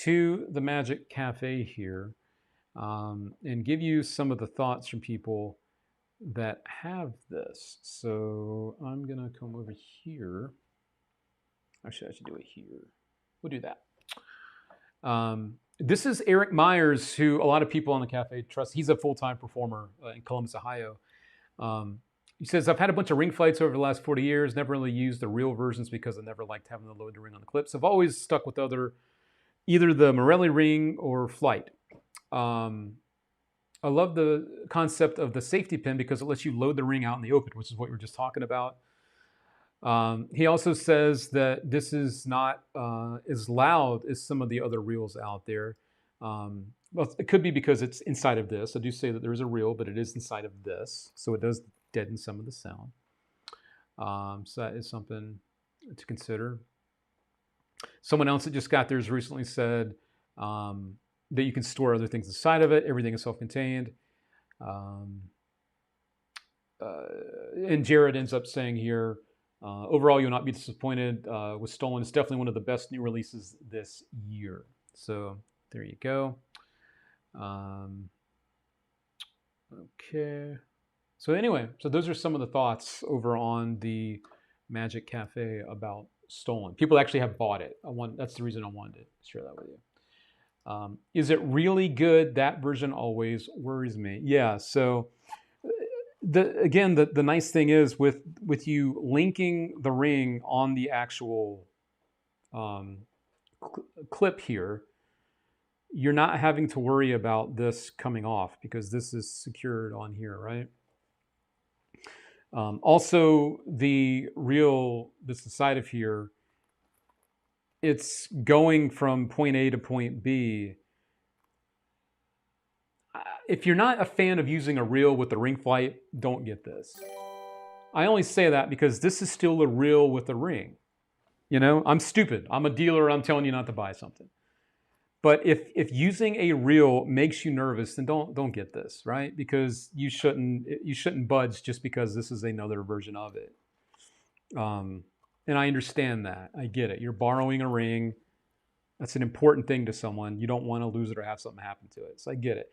to the Magic Cafe here and give you some of the thoughts from people that have this. So I'm going to come over here. Actually, I should do it here. We'll do that. This is Eric Myers, who a lot of people on the cafe trust. He's a full-time performer in Columbus, Ohio. He says, I've had a bunch of ring flights over the last 40 years, never really used the real versions because I never liked having to load the ring on the clips. I've always stuck with either the Morelli ring or flight. I love the concept of the safety pin because it lets you load the ring out in the open, which is what we were just talking about. He also says that this is not as loud as some of the other reels out there. Well, it could be because it's inside of this. I do say that there is a reel, but it is inside of this, so it does deaden some of the sound. So that is something to consider. Someone else that just got theirs recently said that you can store other things inside of it. Everything is self-contained. And Jared ends up saying here, overall, you'll not be disappointed with Stolen. It's definitely one of the best new releases this year. So there you go. Okay. So anyway, so those are some of the thoughts over on the Magic Cafe about Stolen. People actually have bought it. That's the reason I wanted to share that with you. Is it really good? That version always worries me. Yeah. So the nice thing is with you linking the ring on the actual clip here, you're not having to worry about this coming off because this is secured on here, right? Also, the side of here, it's going from point A to point B. If you're not a fan of using a reel with the ring flight, don't get this. I only say that because this is still a reel with a ring. You know, I'm stupid. I'm a dealer. I'm telling you not to buy something. But if using a reel makes you nervous, then don't get this, right? Because you shouldn't budge just because this is another version of it. And I understand that. I get it. You're borrowing a ring. That's an important thing to someone. You don't want to lose it or have something happen to it. So I get it.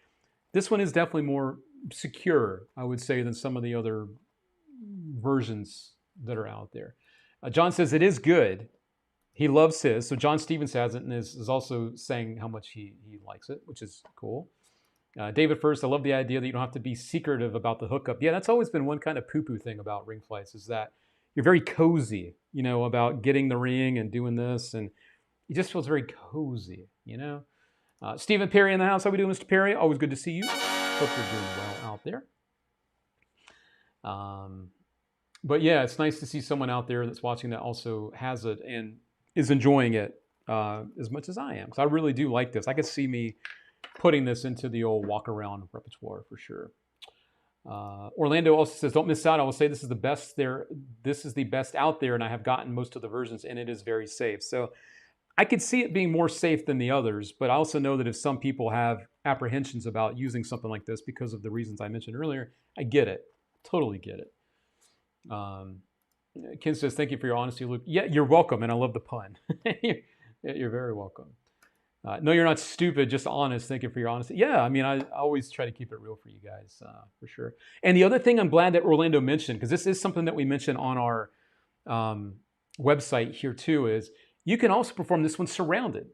This one is definitely more secure, I would say, than some of the other versions that are out there. John says it is good. He loves his. So John Stevens has it and is also saying how much he likes it, which is cool. David First, I love the idea that you don't have to be secretive about the hookup. Yeah, that's always been one kind of poo-poo thing about ring flights is that you're very cozy, you know, about getting the ring and doing this. And it just feels very cozy, you know. Stephen Perry in the house. How we doing, Mr. Perry? Always good to see you. Hope you're doing well out there. But yeah, it's nice to see someone out there that's watching that also has it and is enjoying it as much as I am. Because I really do like this. I could see me putting this into the old walk-around repertoire for sure. Orlando also says, don't miss out. I will say this is the best there. This is the best out there, and I have gotten most of the versions, and it is very safe. So I could see it being more safe than the others, but I also know that if some people have apprehensions about using something like this because of the reasons I mentioned earlier, I get it. Totally get it. Ken says, thank you for your honesty, Luke. Yeah, you're welcome, and I love the pun. You're very welcome. No, you're not stupid, just honest. Thank you for your honesty. Yeah, I mean, I always try to keep it real for you guys, for sure. And the other thing I'm glad that Orlando mentioned, because this is something that we mentioned on our website here too, is you can also perform this one surrounded.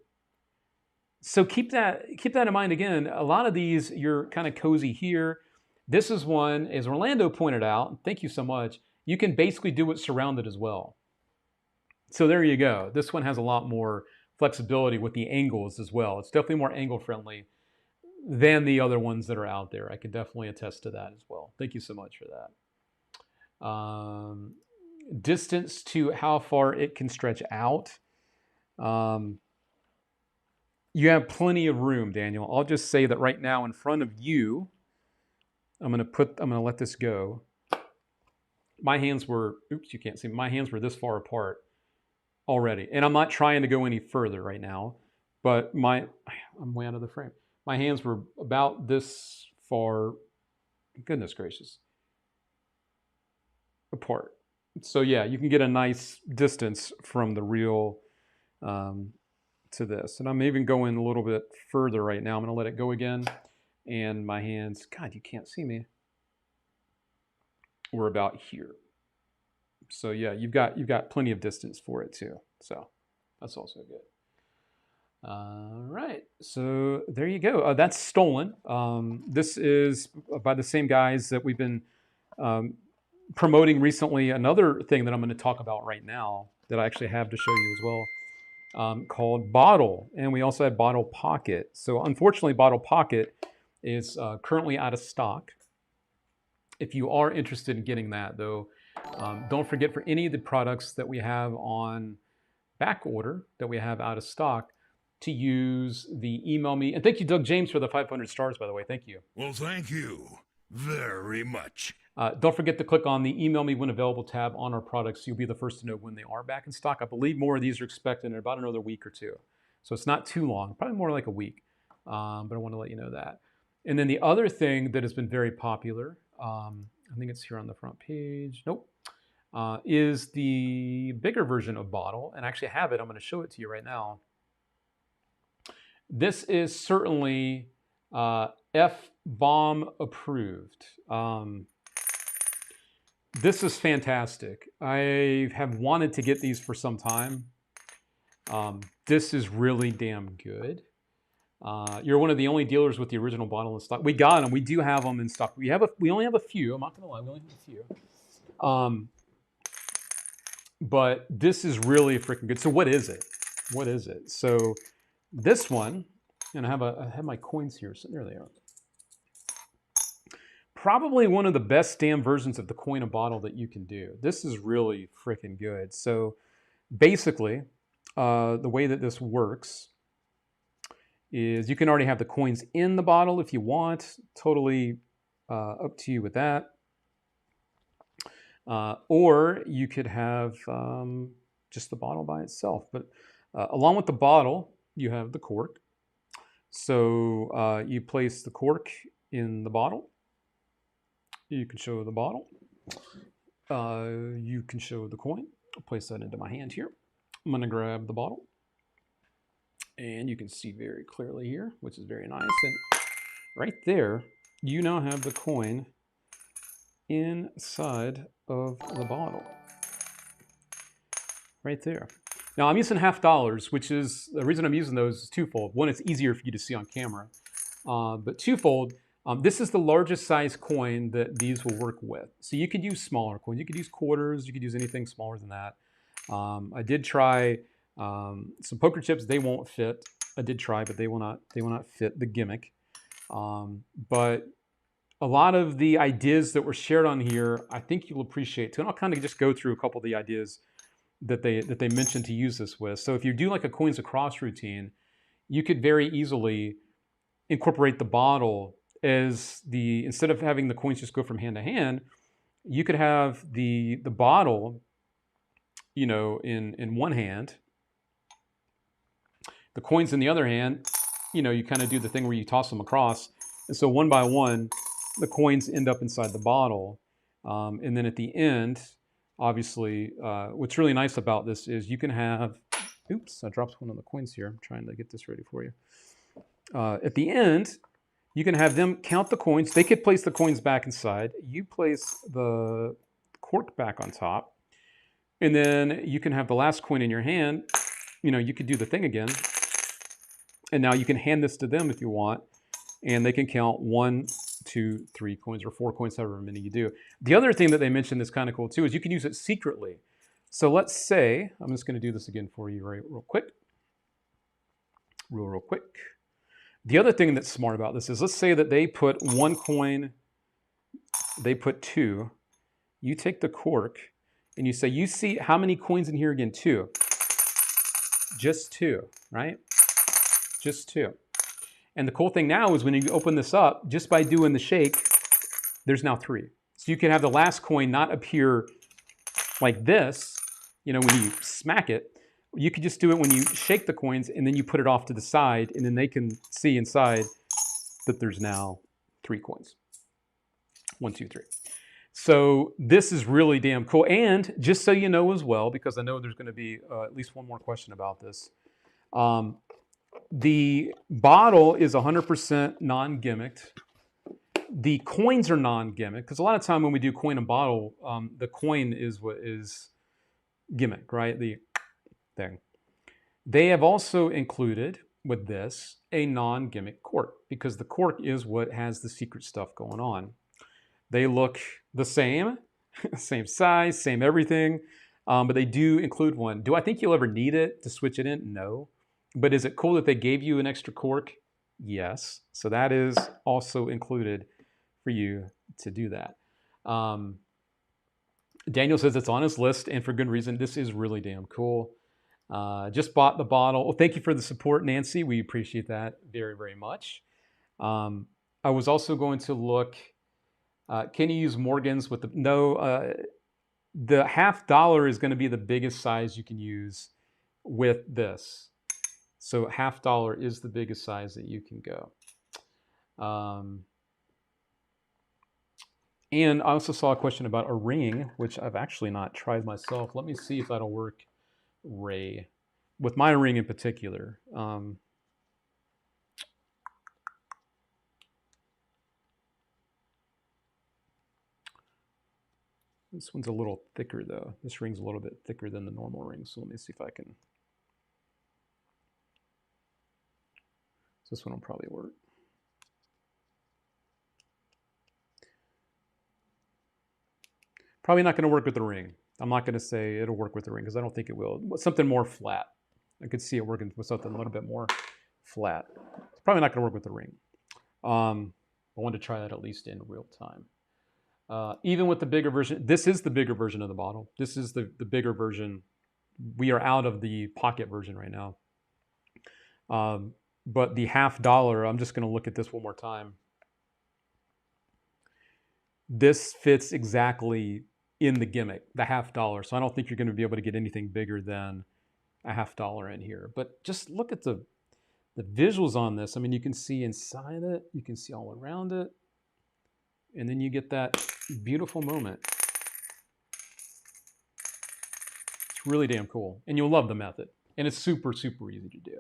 So keep that in mind. Again, a lot of these, you're kind of cozy here. This is one, as Orlando pointed out, thank you so much, you can basically do it surrounded as well. So there you go. This one has a lot more flexibility with the angles as well. It's definitely more angle friendly than the other ones that are out there. I can definitely attest to that as well. Thank you so much for that. Distance to how far it can stretch out. You have plenty of room, Daniel. I'll just say that right now in front of you, I'm gonna let this go. My hands were, oops, you can't see. My hands were this far apart already. And I'm not trying to go any further right now, but I'm way out of the frame. My hands were about this far, goodness gracious, apart. So yeah, you can get a nice distance from the reel to this. And I'm even going a little bit further right now. I'm gonna let it go again. And my hands, God, you can't see me. We're about here. So yeah, you've got plenty of distance for it too. So that's also good. All right, so there you go. That's Stolen. This is by the same guys that we've been promoting recently. Another thing that I'm going to talk about right now that I actually have to show you as well, called Bottle, and we also have Bottle Pocket. So unfortunately, Bottle Pocket is currently out of stock. If you are interested in getting that, though, don't forget for any of the products that we have on back order that we have out of stock to use the email me. And thank you, Doug James, for the 500 stars, by the way. Thank you. Well, thank you very much. Don't forget to click on the email me when available tab on our products. You'll be the first to know when they are back in stock. I believe more of these are expected in about another week or two. So it's not too long, probably more like a week. But I want to let you know that. And then the other thing that has been very popular, I think it's here on the front page. Nope. Is the bigger version of Bottle. And I actually have it. I'm going to show it to you right now. This is certainly F-bomb approved. This is fantastic. I have wanted to get these for some time. This is really damn good. You're one of the only dealers with the original bottle in stock. We got them. We do have them in stock. We only have a few. I'm not gonna lie. We only have a few. But this is really freaking good. So what is it? What is it? So this one, and I have my coins here. So there they are. Probably one of the best damn versions of the coin a bottle that you can do. This is really freaking good. So basically, the way that this works is you can already have the coins in the bottle if you want. Totally up to you with that. Or you could have just the bottle by itself. But along with the bottle, you have the cork. So you place the cork in the bottle. You can show the bottle. You can show the coin. I'll place that into my hand here. I'm going to grab the bottle. And you can see very clearly here, which is very nice. And right there, you now have the coin inside of the bottle. Right there. Now I'm using $50, which is, the reason I'm using those is twofold. One, it's easier for you to see on camera. But twofold, this is the largest size coin that these will work with. So you could use smaller coins. You could use quarters. You could use anything smaller than that. I did try some poker chips. They won't fit. I did try, but they will not fit the gimmick. But a lot of the ideas that were shared on here, I think you'll appreciate too. And I'll kind of just go through a couple of the ideas that they mentioned to use this with. So if you do like a coins across routine, you could very easily incorporate the bottle as instead of having the coins just go from hand to hand, you could have the bottle, you know, in one hand, the coins in the other hand. You know, you kind of do the thing where you toss them across, and so one by one, the coins end up inside the bottle, and then at the end, obviously, what's really nice about this is you can have. Oops, I dropped one of the coins here. I'm trying to get this ready for you. At the end, you can have them count the coins. They could place the coins back inside. You place the cork back on top. And then you can have the last coin in your hand. You know, you could do the thing again. And now you can hand this to them if you want. And they can count 1, 2, 3 coins or 4 coins, however many you do. The other thing that they mentioned that's kind of cool too is you can use it secretly. So let's say, I'm just going to do this again for you real quick. Real quick. The other thing that's smart about this is, let's say that they put 1 coin, they put 2. You take the cork and you say, you see how many coins in here again? 2. Just 2, right? Just 2. And the cool thing now is when you open this up, just by doing the shake, there's now 3. So you can have the last coin not appear like this, you know, when you smack it. You could just do it when you shake the coins and then you put it off to the side, and then they can see inside that there's now 3 coins. 1, 2, 3. So this is really damn cool. And just so you know as well, because I know there's going to be at least one more question about this. The bottle is 100% non-gimmicked. The coins are non-gimmicked, because a lot of time when we do coin and bottle, the coin is what is gimmick, right? The thing. They have also included with this a non-gimmick cork, because the cork is what has the secret stuff going on. They look the same, same size, same everything, but they do include one. Do I think you'll ever need it to switch it in? No. But is it cool that they gave you an extra cork? Yes. So that is also included for you to do that. Daniel says it's on his list, and for good reason. This is really damn cool. Just bought the bottle. Well, thank you for the support, Nancy. We appreciate that very, very much. I was also going to look, can you use Morgan's with the, no, the $50 is going to be the biggest size you can use with this. So $50 is the biggest size that you can go. And I also saw a question about a ring, which I've actually not tried myself. Let me see if that'll work, Ray, with my ring in particular. This one's a little thicker though. This ring's a little bit thicker than the normal ring. So let me see if I can. So this one will probably work. Probably not going to work with the ring. I'm not going to say it'll work with the ring because I don't think it will. Something more flat. I could see it working with something a little bit more flat. It's probably not going to work with the ring. I wanted to try that at least in real time. Even with the bigger version, this is the bigger version of the bottle. This is the bigger version. We are out of the pocket version right now. But the $50, I'm just going to look at this one more time. This fits exactly in the gimmick, the $50. So I don't think you're going to be able to get anything bigger than a $50 in here. But just look at the visuals on this. I mean, you can see inside it. You can see all around it. And then you get that beautiful moment. It's really damn cool. And you'll love the method. And it's super, super easy to do.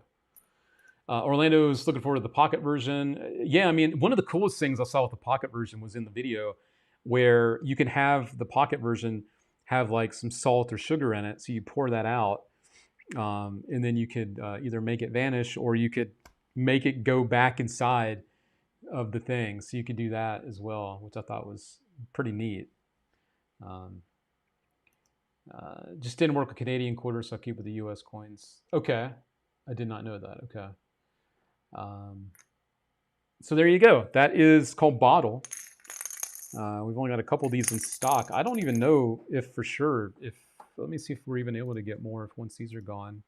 Orlando's looking forward to the pocket version. Yeah, I mean, one of the coolest things I saw with the pocket version was in the video where you can have the pocket version have like some salt or sugar in it. So you pour that out and then you could either make it vanish or you could make it go back inside of the thing. So you could do that as well, which I thought was pretty neat. Just didn't work with Canadian quarters, so I'll keep with the US coins. Okay. I did not know that. Okay. So there you go. That is called Bottle. We've only got a couple of these in stock. I don't even know if for sure, let me see if we're even able to get more once these are gone.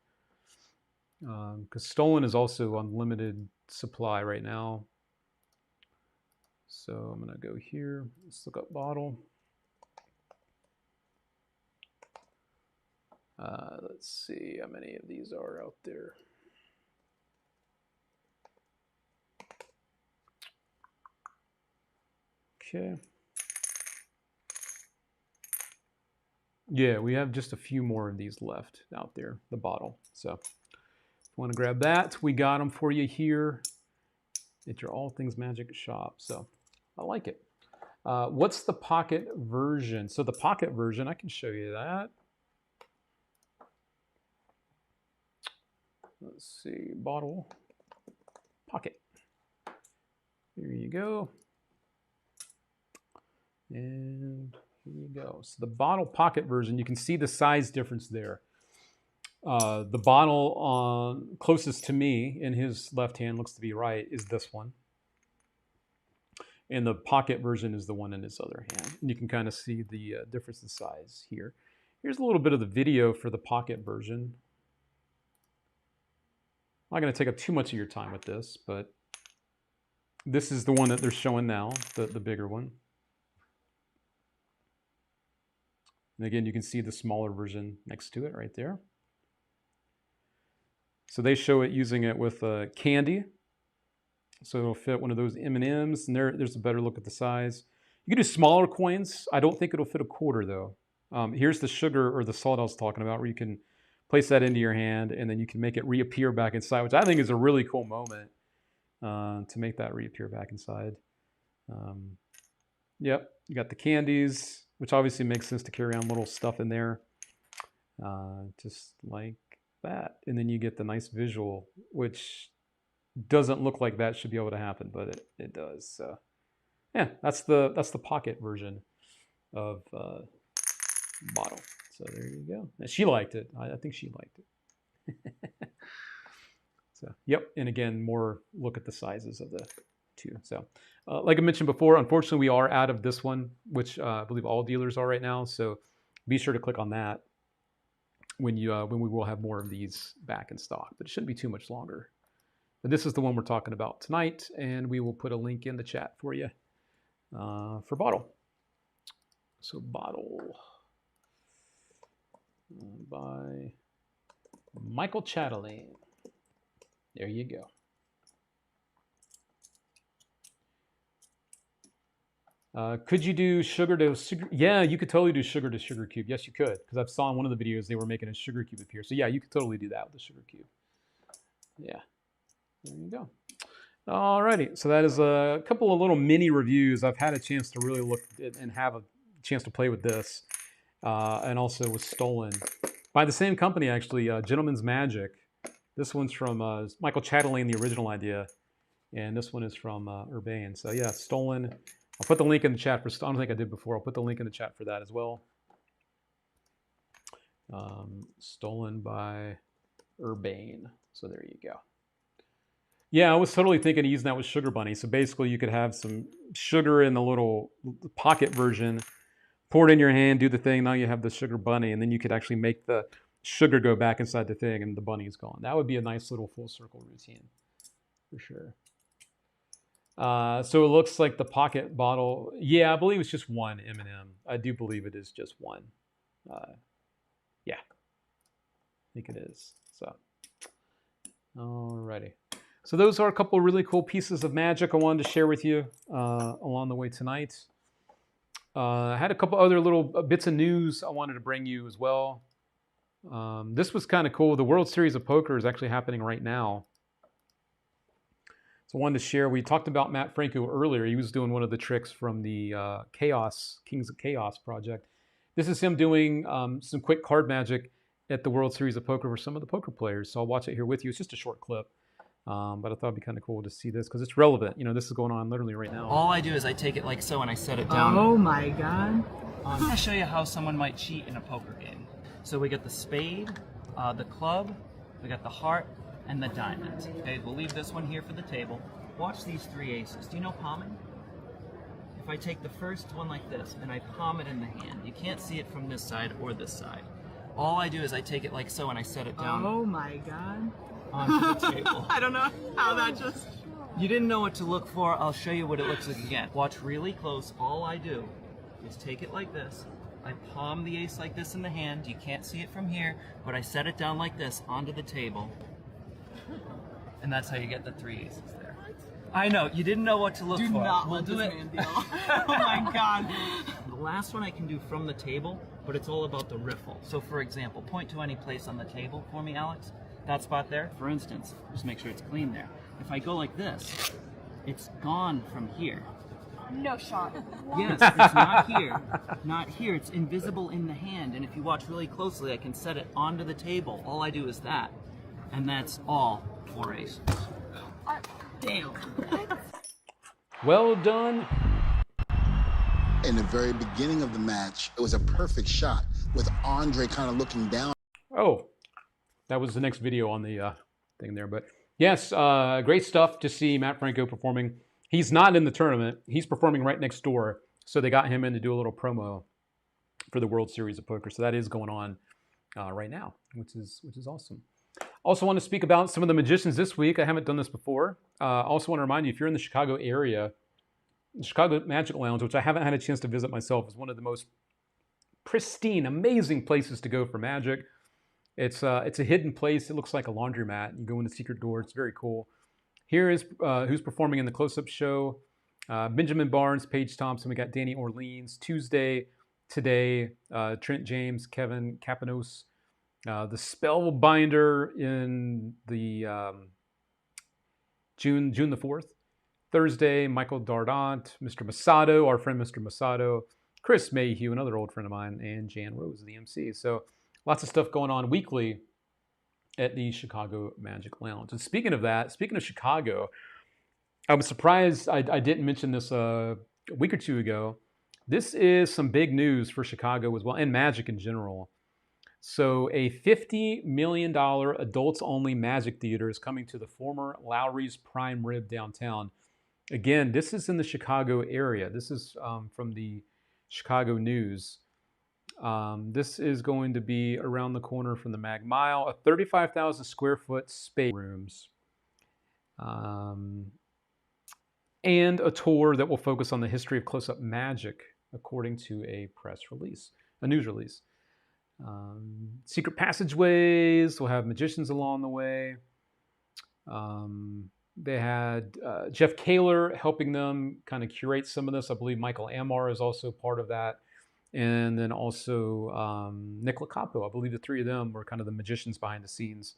Because Stolen is also on limited supply right now. So I'm going to go here. Let's look up Bottle. Let's see how many of these are out there. Okay. Yeah, we have just a few more of these left out there, the Bottle. So if you want to grab that, we got them for you here at your All Things Magic shop. So I like it. What's the pocket version? So the pocket version, I can show you that. Let's see, Bottle, pocket. Here you go. And here you go. So the Bottle pocket version, you can see the size difference there. The bottle closest to me in his left hand, looks to be right, is this one. And the pocket version is the one in his other hand. And you can kind of see the difference in size here. Here's a little bit of the video for the pocket version. I'm not going to take up too much of your time with this, but this is the one that they're showing now, the bigger one. And again, you can see the smaller version next to it right there. So they show it using it with candy. So it'll fit one of those M&Ms, and there's a better look at the size. You can do smaller coins. I don't think it'll fit a quarter though. Here's the sugar or the salt I was talking about, where you can place that into your hand and then you can make it reappear back inside, which I think is a really cool moment to make that reappear back inside. Yep, you got the candies, which obviously makes sense to carry on little stuff in there, just like that. And then you get the nice visual, which doesn't look like that should be able to happen, but it does. So yeah, that's the pocket version of Bottle. So there you go. And she liked it. I think she liked it. So yep, and again, more look at the sizes of the two. So like I mentioned before, unfortunately we are out of this one, which I believe all dealers are right now. So be sure to click on that when we will have more of these back in stock, but it shouldn't be too much longer. But this is the one we're talking about tonight, and we will put a link in the chat for you for Bottle. So Bottle by Michael Chatelain. There you go. Could you do sugar to sugar? Yeah, you could totally do sugar to sugar cube. Yes, you could, because I've saw in one of the videos they were making a sugar cube appear. So yeah, you could totally do that with the sugar cube. Yeah, there you go. Alrighty, so that is a couple of little mini reviews. I've had a chance to really look at and have a chance to play with this, and also was stolen by the same company, actually, Gentleman's Magic. This one's from Michael Chatelain, the original idea, and this one is from Urbane. So yeah, stolen. I'll put the link in the chat for. I don't think I did before. I'll put the link in the chat for that as well. Stolen by Urbane. So there you go. Yeah, I was totally thinking of using that with Sugar Bunny. So basically, you could have some sugar in the little pocket version, pour it in your hand, do the thing. Now you have the Sugar Bunny, and then you could actually make the sugar go back inside the thing, and the bunny is gone. That would be a nice little full circle routine, for sure. So it looks like the pocket bottle. Yeah, I believe it's just one M&M. I do believe it is just one. Yeah, I think it is. So, alrighty. So those are a couple of really cool pieces of magic I wanted to share with you along the way tonight. I had a couple other little bits of news I wanted to bring you as well. This was kind of cool. The World Series of Poker is actually happening right now. So I wanted to share. We talked about Matt Franco earlier. He was doing one of the tricks from the Kings of Chaos project. This is him doing some quick card magic at the World Series of Poker for some of the poker players. So I'll watch it here with you. It's just a short clip. But I thought it'd be kind of cool to see this because it's relevant. You know, this is going on literally right now. All I do is I take it like so and I set it down. Oh my god. I'm going to show you how someone might cheat in a poker game. So we got the spade, the club, we got the heart, and the diamond. Okay, we'll leave this one here for the table. Watch these three aces. Do you know palming? If I take the first one like this and I palm it in the hand, you can't see it from this side or this side. All I do is I take it like so and I set it down. Oh my god. Onto the table. I don't know how that just... You didn't know what to look for. I'll show you what it looks like again. Watch really close. All I do is take it like this. I palm the ace like this in the hand. You can't see it from here, but I set it down like this onto the table. And that's how you get the three aces there. I know, you didn't know what to look Do for. not We'll let do this it. man deal. Oh my god. The last one I can do from the table, but it's all about the riffle. So for example, point to any place on the table for me, Alex. That spot there, for instance, just make sure it's clean there. If I go like this, it's gone from here. No shot. Yes, it's not here. Not here. It's invisible in the hand. And if you watch really closely, I can set it onto the table. All I do is that. And that's all four aces. Damn. Well done. In the very beginning of the match, it was a perfect shot with Andre kind of looking down. Oh, that was the next video on the thing there. But yes, great stuff to see Matt Franco performing. He's not in the tournament. He's performing right next door. So they got him in to do a little promo for the World Series of Poker. So that is going on right now, which is awesome. Also want to speak about some of the magicians this week. I haven't done this before. Also want to remind you, if you're in the Chicago area, the Chicago Magic Lounge, which I haven't had a chance to visit myself, is one of the most pristine, amazing places to go for magic. It's a hidden place. It looks like a laundromat. You go in the secret door. It's very cool. Here is who's performing in the close-up show. Benjamin Barnes, Paige Thompson. We got Danny Orleans. Tuesday, today, Trent James, Kevin Kapanos. The Spellbinder in the June the 4th. Thursday, Michael Dardant, Mr. Masato, our friend Mr. Masato, Chris Mayhew, another old friend of mine, and Jan Rose, the MC. So lots of stuff going on weekly at the Chicago Magic Lounge. And speaking of that, speaking of Chicago, I was surprised I didn't mention this a week or two ago. This is some big news for Chicago as well, and magic in general. So a $50 million adults-only magic theater is coming to the former Lowry's Prime Rib downtown. Again, this is in the Chicago area. This is from the Chicago News. This is going to be around the corner from the Mag Mile, a 35,000 square foot space rooms, and a tour that will focus on the history of close-up magic, according to a press release, a news release. Secret passageways, we'll have magicians along the way. They had Jeff Kaler helping them kind of curate some of this. I believe Michael Amar is also part of that. And then also Nick Locapo. I believe the three of them were kind of the magicians behind the scenes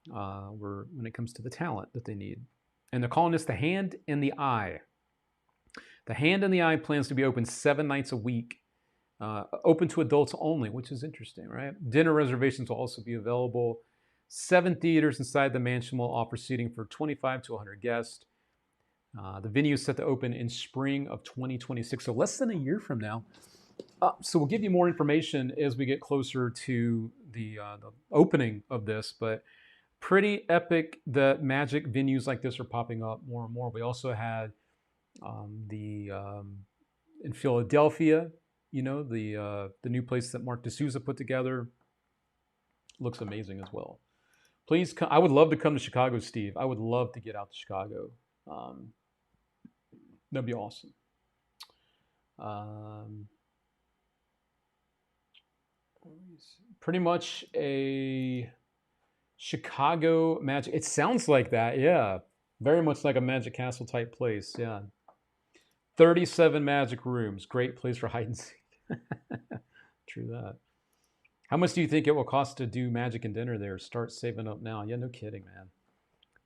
when it comes to the talent that they need. And they're calling this The Hand and the Eye. The Hand and the Eye plans to be open 7 nights a week Open to adults only, which is interesting, right? Dinner reservations will also be available. 7 theaters inside the mansion will offer seating for 25 to 100 guests. The venue is set to open in spring of 2026, so less than a year from now. So we'll give you more information as we get closer to the opening of this, but pretty epic that Magic venues like this are popping up more and more. We also had in Philadelphia, you know, the new place that Mark D'Souza put together. Looks amazing as well. Please come. I would love to come to Chicago, Steve. I would love to get out to Chicago. That'd be awesome. Pretty much a Chicago Magic. It sounds like that, yeah. Very much like a Magic Castle type place, yeah. 37 Magic rooms. Great place for hide and seek. True that. How much do you think it will cost to do Magic and dinner there? Start saving up now. Yeah, no kidding, man.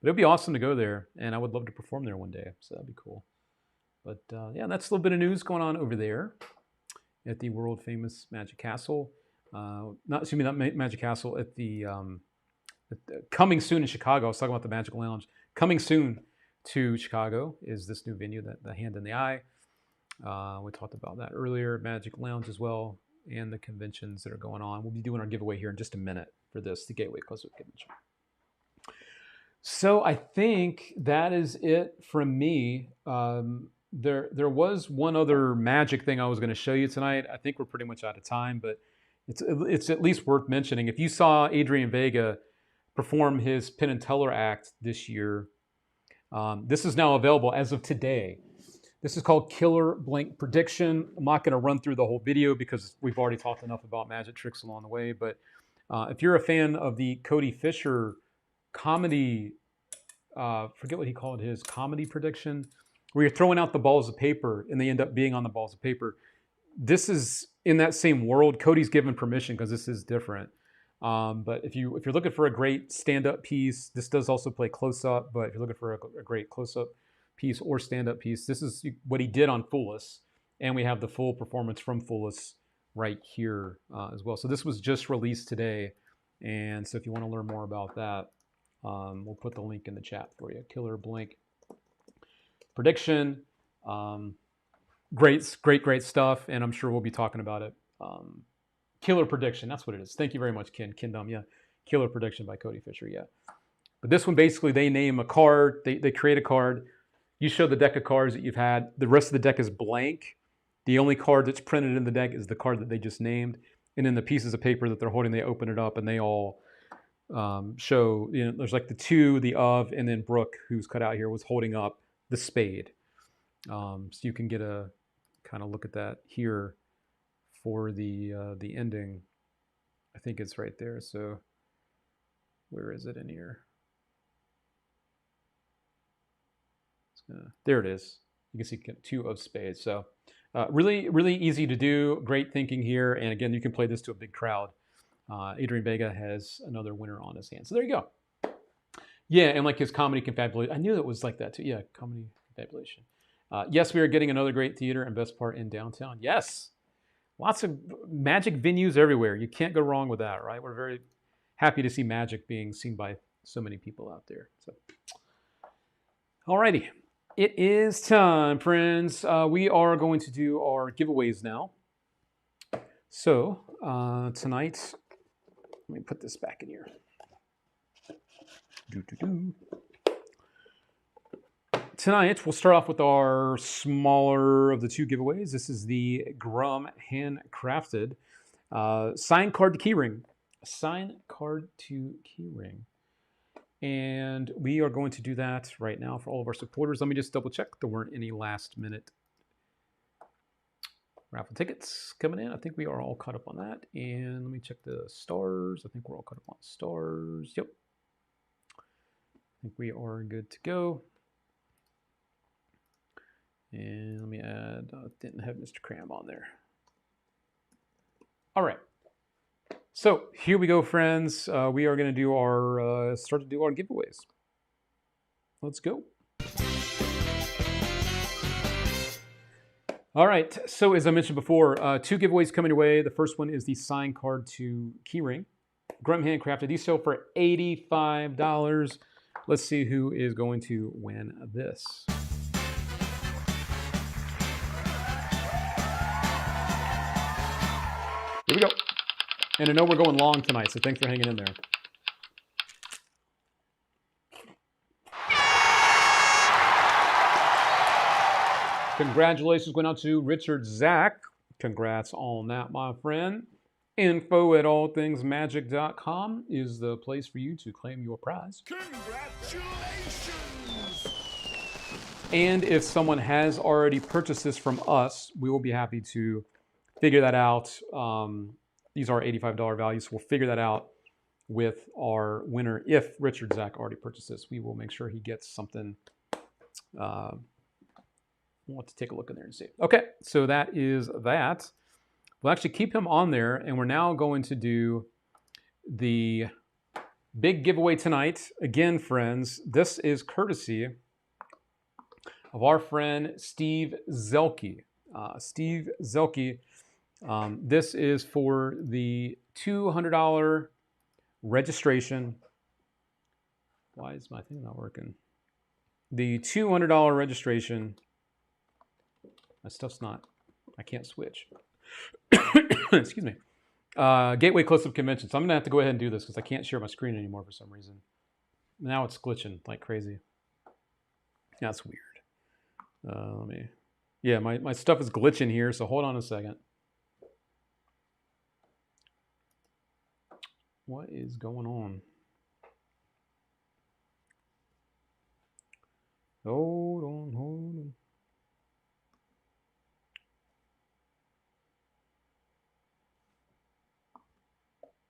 But it'd be awesome to go there, and I would love to perform there one day, so that'd be cool. But yeah, that's a little bit of news going on over there at the world famous Magic Castle. Not Magic Castle, at the coming soon in Chicago. I was talking about the Magic Lounge. Coming soon to Chicago is this new venue, the Hand in the Eye. We talked about that earlier. Magic Lounge as well, and the conventions that are going on. We'll be doing our giveaway here in just a minute for this, the Gateway Close-Up Convention. So I think that is it from me. There was one other Magic thing I was going to show you tonight. I think we're pretty much out of time, but it's at least worth mentioning. If you saw Adrian Vega perform his Penn and Teller act this year, this is now available as of today. This is called Killer Blink Prediction. I'm not going to run through the whole video because we've already talked enough about magic tricks along the way, but if you're a fan of the Cody Fisher comedy, forget what he called his, comedy prediction, where you're throwing out the balls of paper and they end up being on the balls of paper. This is in that same world. Cody's given permission because this is different. But if you're looking for a great stand-up piece, this does also play close-up, but if you're looking for a great close-up piece or stand-up piece, this is what he did on Foolus. And we have the full performance from Foolus right here as well. So this was just released today. And so if you want to learn more about that, we'll put the link in the chat for you. Killer Blink Prediction. Great stuff, and I'm sure we'll be talking about it. Killer Prediction, that's what it is. Thank you very much, Ken. Kendom, yeah. Killer Prediction by Cody Fisher, yeah. But this one, basically, they name a card. They create a card. You show the deck of cards that you've had. The rest of the deck is blank. The only card that's printed in the deck is the card that they just named. And then the pieces of paper that they're holding, they open it up, and they all show, you know, there's like the 2, the of, and then Brooke, who's cut out here, was holding up the spade. So you can get a kind of look at that here for the ending. I think it's right there. So where is it in here? There it is. You can see 2 of spades. So really, really easy to do. Great thinking here. And again, you can play this to a big crowd. Adrian Vega has another winner on his hand. So there you go. Yeah, and like his comedy confabulation. I knew it was like that too. Yeah, comedy confabulation. Yes, we are getting another great theater and best part in downtown. Yes. Lots of Magic venues everywhere. You can't go wrong with that, right? We're very happy to see Magic being seen by so many people out there. So, alrighty. It is time, friends. We are going to do our giveaways now. So, tonight, let me put this back in here. Tonight, we'll start off with our smaller of the 2 giveaways. This is the Grum handcrafted sign card to keyring. Sign card to keyring. And we are going to do that right now for all of our supporters. Let me just double check there weren't any last minute raffle tickets coming in. I think we are all caught up on that. And let me check the stars. I think we're all caught up on stars. Yep. I think we are good to go. And let me add, didn't have Mr. Cram on there. All right. So here we go, friends. We are going to do our, start to do our giveaways. Let's go. All right. So as I mentioned before, 2 giveaways coming your way. The first one is the signed card to Keyring. Grunt handcrafted. These sell for $85. Let's see who is going to win this. Here we go. And I know we're going long tonight, so thanks for hanging in there. Congratulations going out to Richard Zach. Congrats on that, my friend. Info@allthingsmagic.com is the place for you to claim your prize. Congratulations! And if someone has already purchased this from us, we will be happy to figure that out. These are $85 values, so we'll figure that out with our winner. If Richard Zach already purchased this, we will make sure he gets something. We'll have to take a look in there and see. Okay, so that is that. We'll actually keep him on there, and we're now going to do the big giveaway tonight. Again, friends, this is courtesy of our friend Steve Zelke. Steve Zelke, this is for the $200 registration. Why is my thing not working? The $200 registration. My stuff's not, I can't switch. Excuse me. Gateway Close-Up Convention. So I'm going to have to go ahead and do this because I can't share my screen anymore for some reason. Now it's glitching like crazy. That's weird. Yeah, my stuff is glitching here, so hold on a second. What is going on? Hold on.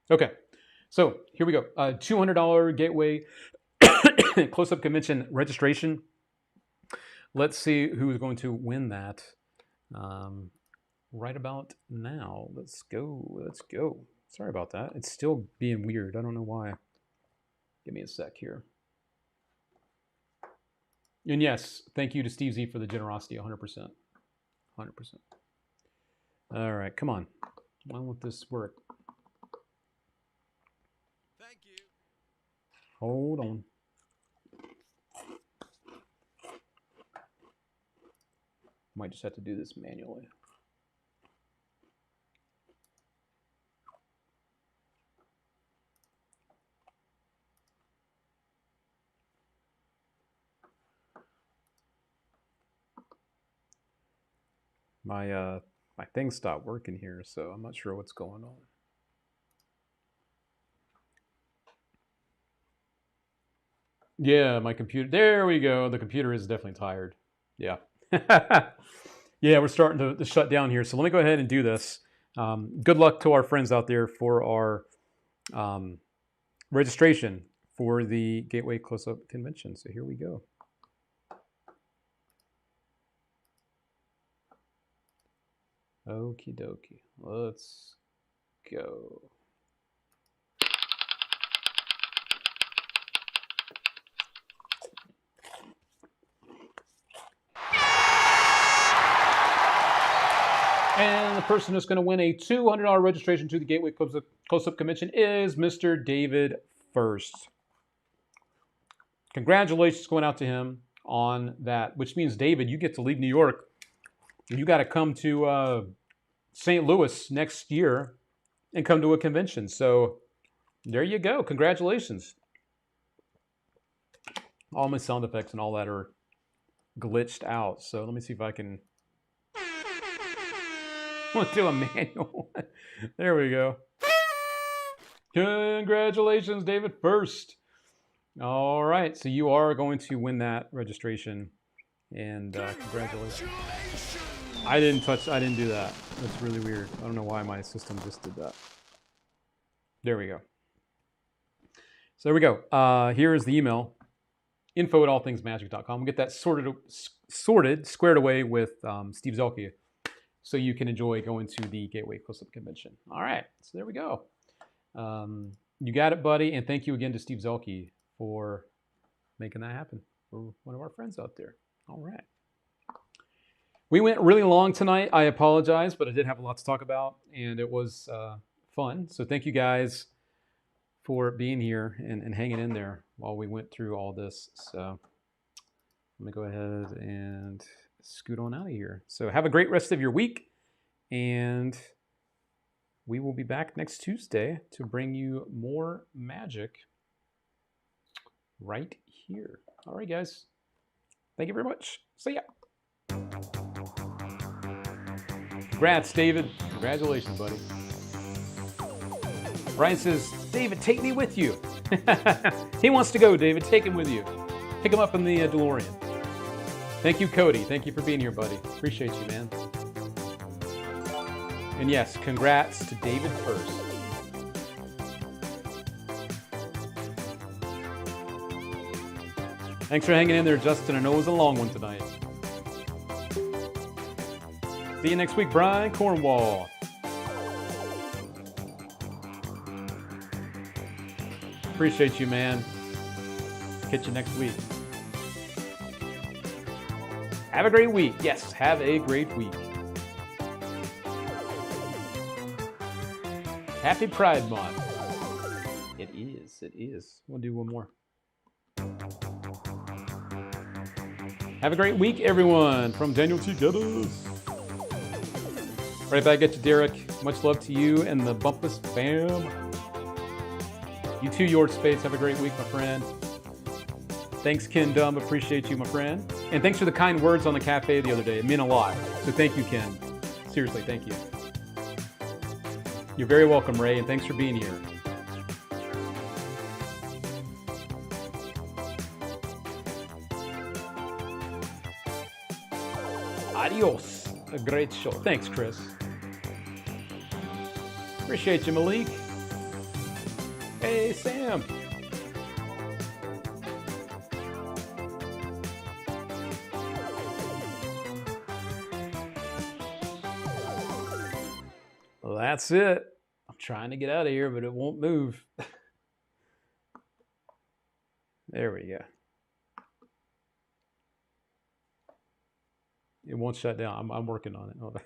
Okay, so here we go. $200 Gateway Close-Up Convention registration. Let's see who's going to win that right about now. Let's go. Sorry about that. It's still being weird. I don't know why. Give me a sec here. And yes, thank you to Steve Z for the generosity, 100%. 100%. All right, come on. Why won't this work? Thank you. Hold on. Might just have to do this manually. My thing stopped working here, so I'm not sure what's going on. Yeah, my computer. There we go. The computer is definitely tired. Yeah. Yeah, we're starting to shut down here. So let me go ahead and do this. Good luck to our friends out there for our registration for the Gateway Close-Up Convention. So here we go. Okie dokie. Let's go. And the person who's going to win a $200 registration to the Gateway Close-Up Convention is Mr. David First. Congratulations going out to him on that, which means, David, you get to leave New York. You got to come to St. Louis next year and come to a convention. So there you go. Congratulations. All my sound effects and all that are glitched out. So let me see if I can... We'll do a manual. There we go. Congratulations, David First. All right, so you are going to win that registration, and congratulations. I didn't do that. That's really weird. I don't know why my system just did that. There we go. So there we go. Here is the email. info@allthingsmagic.com. We'll get that sorted, squared away with Steve Zelke, so you can enjoy going to the Gateway Close-Up Convention. All right, so there we go. You got it, buddy, and thank you again to Steve Zelke for making that happen for one of our friends out there. All right. We went really long tonight. I apologize, but I did have a lot to talk about, and it was fun. So thank you guys for being here and hanging in there while we went through all this. So let me go ahead and scoot on out of here. So have a great rest of your week, and we will be back next Tuesday to bring you more magic right here. All right, guys. Thank you very much. See ya. Congrats, David. Congratulations, buddy. Brian says, David, take me with you. He wants to go, David. Take him with you. Pick him up in the DeLorean. Thank you, Cody. Thank you for being here, buddy. Appreciate you, man. And yes, congrats to David first. Thanks for hanging in there, Justin. I know it was a long one tonight. See you next week, Brian Cornwall. Appreciate you, man. Catch you next week. Have a great week. Yes, have a great week. Happy Pride Month. It is. It is. We'll do one more. Have a great week, everyone. From Daniel T. Geddes. Right back at you, Derek. Much love to you and the Bumpus fam. You too, York Space. Have a great week, my friend. Thanks, Ken Dumb. Appreciate you, my friend. And thanks for the kind words on the cafe the other day. It meant a lot. So thank you, Ken. Seriously, thank you. You're very welcome, Ray, and thanks for being here. Adios. A great show. Thanks, Chris. Appreciate you, Malik. Hey, Sam. Well, that's it. I'm trying to get out of here, but it won't move. There we go. It won't shut down. I'm working on it. Hold on.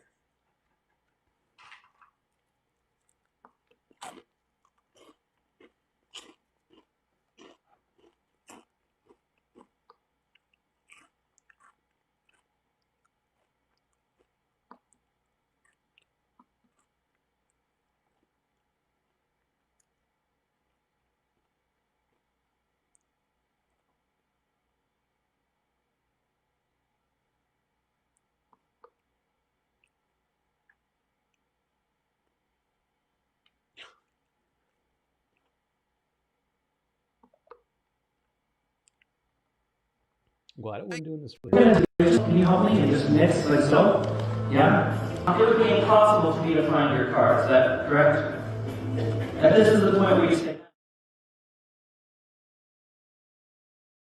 I'm glad I wasn't doing this for you. Can you help me and just mix like so? Yeah? It would be impossible for me to find your cards, is that correct? And this is the point where you say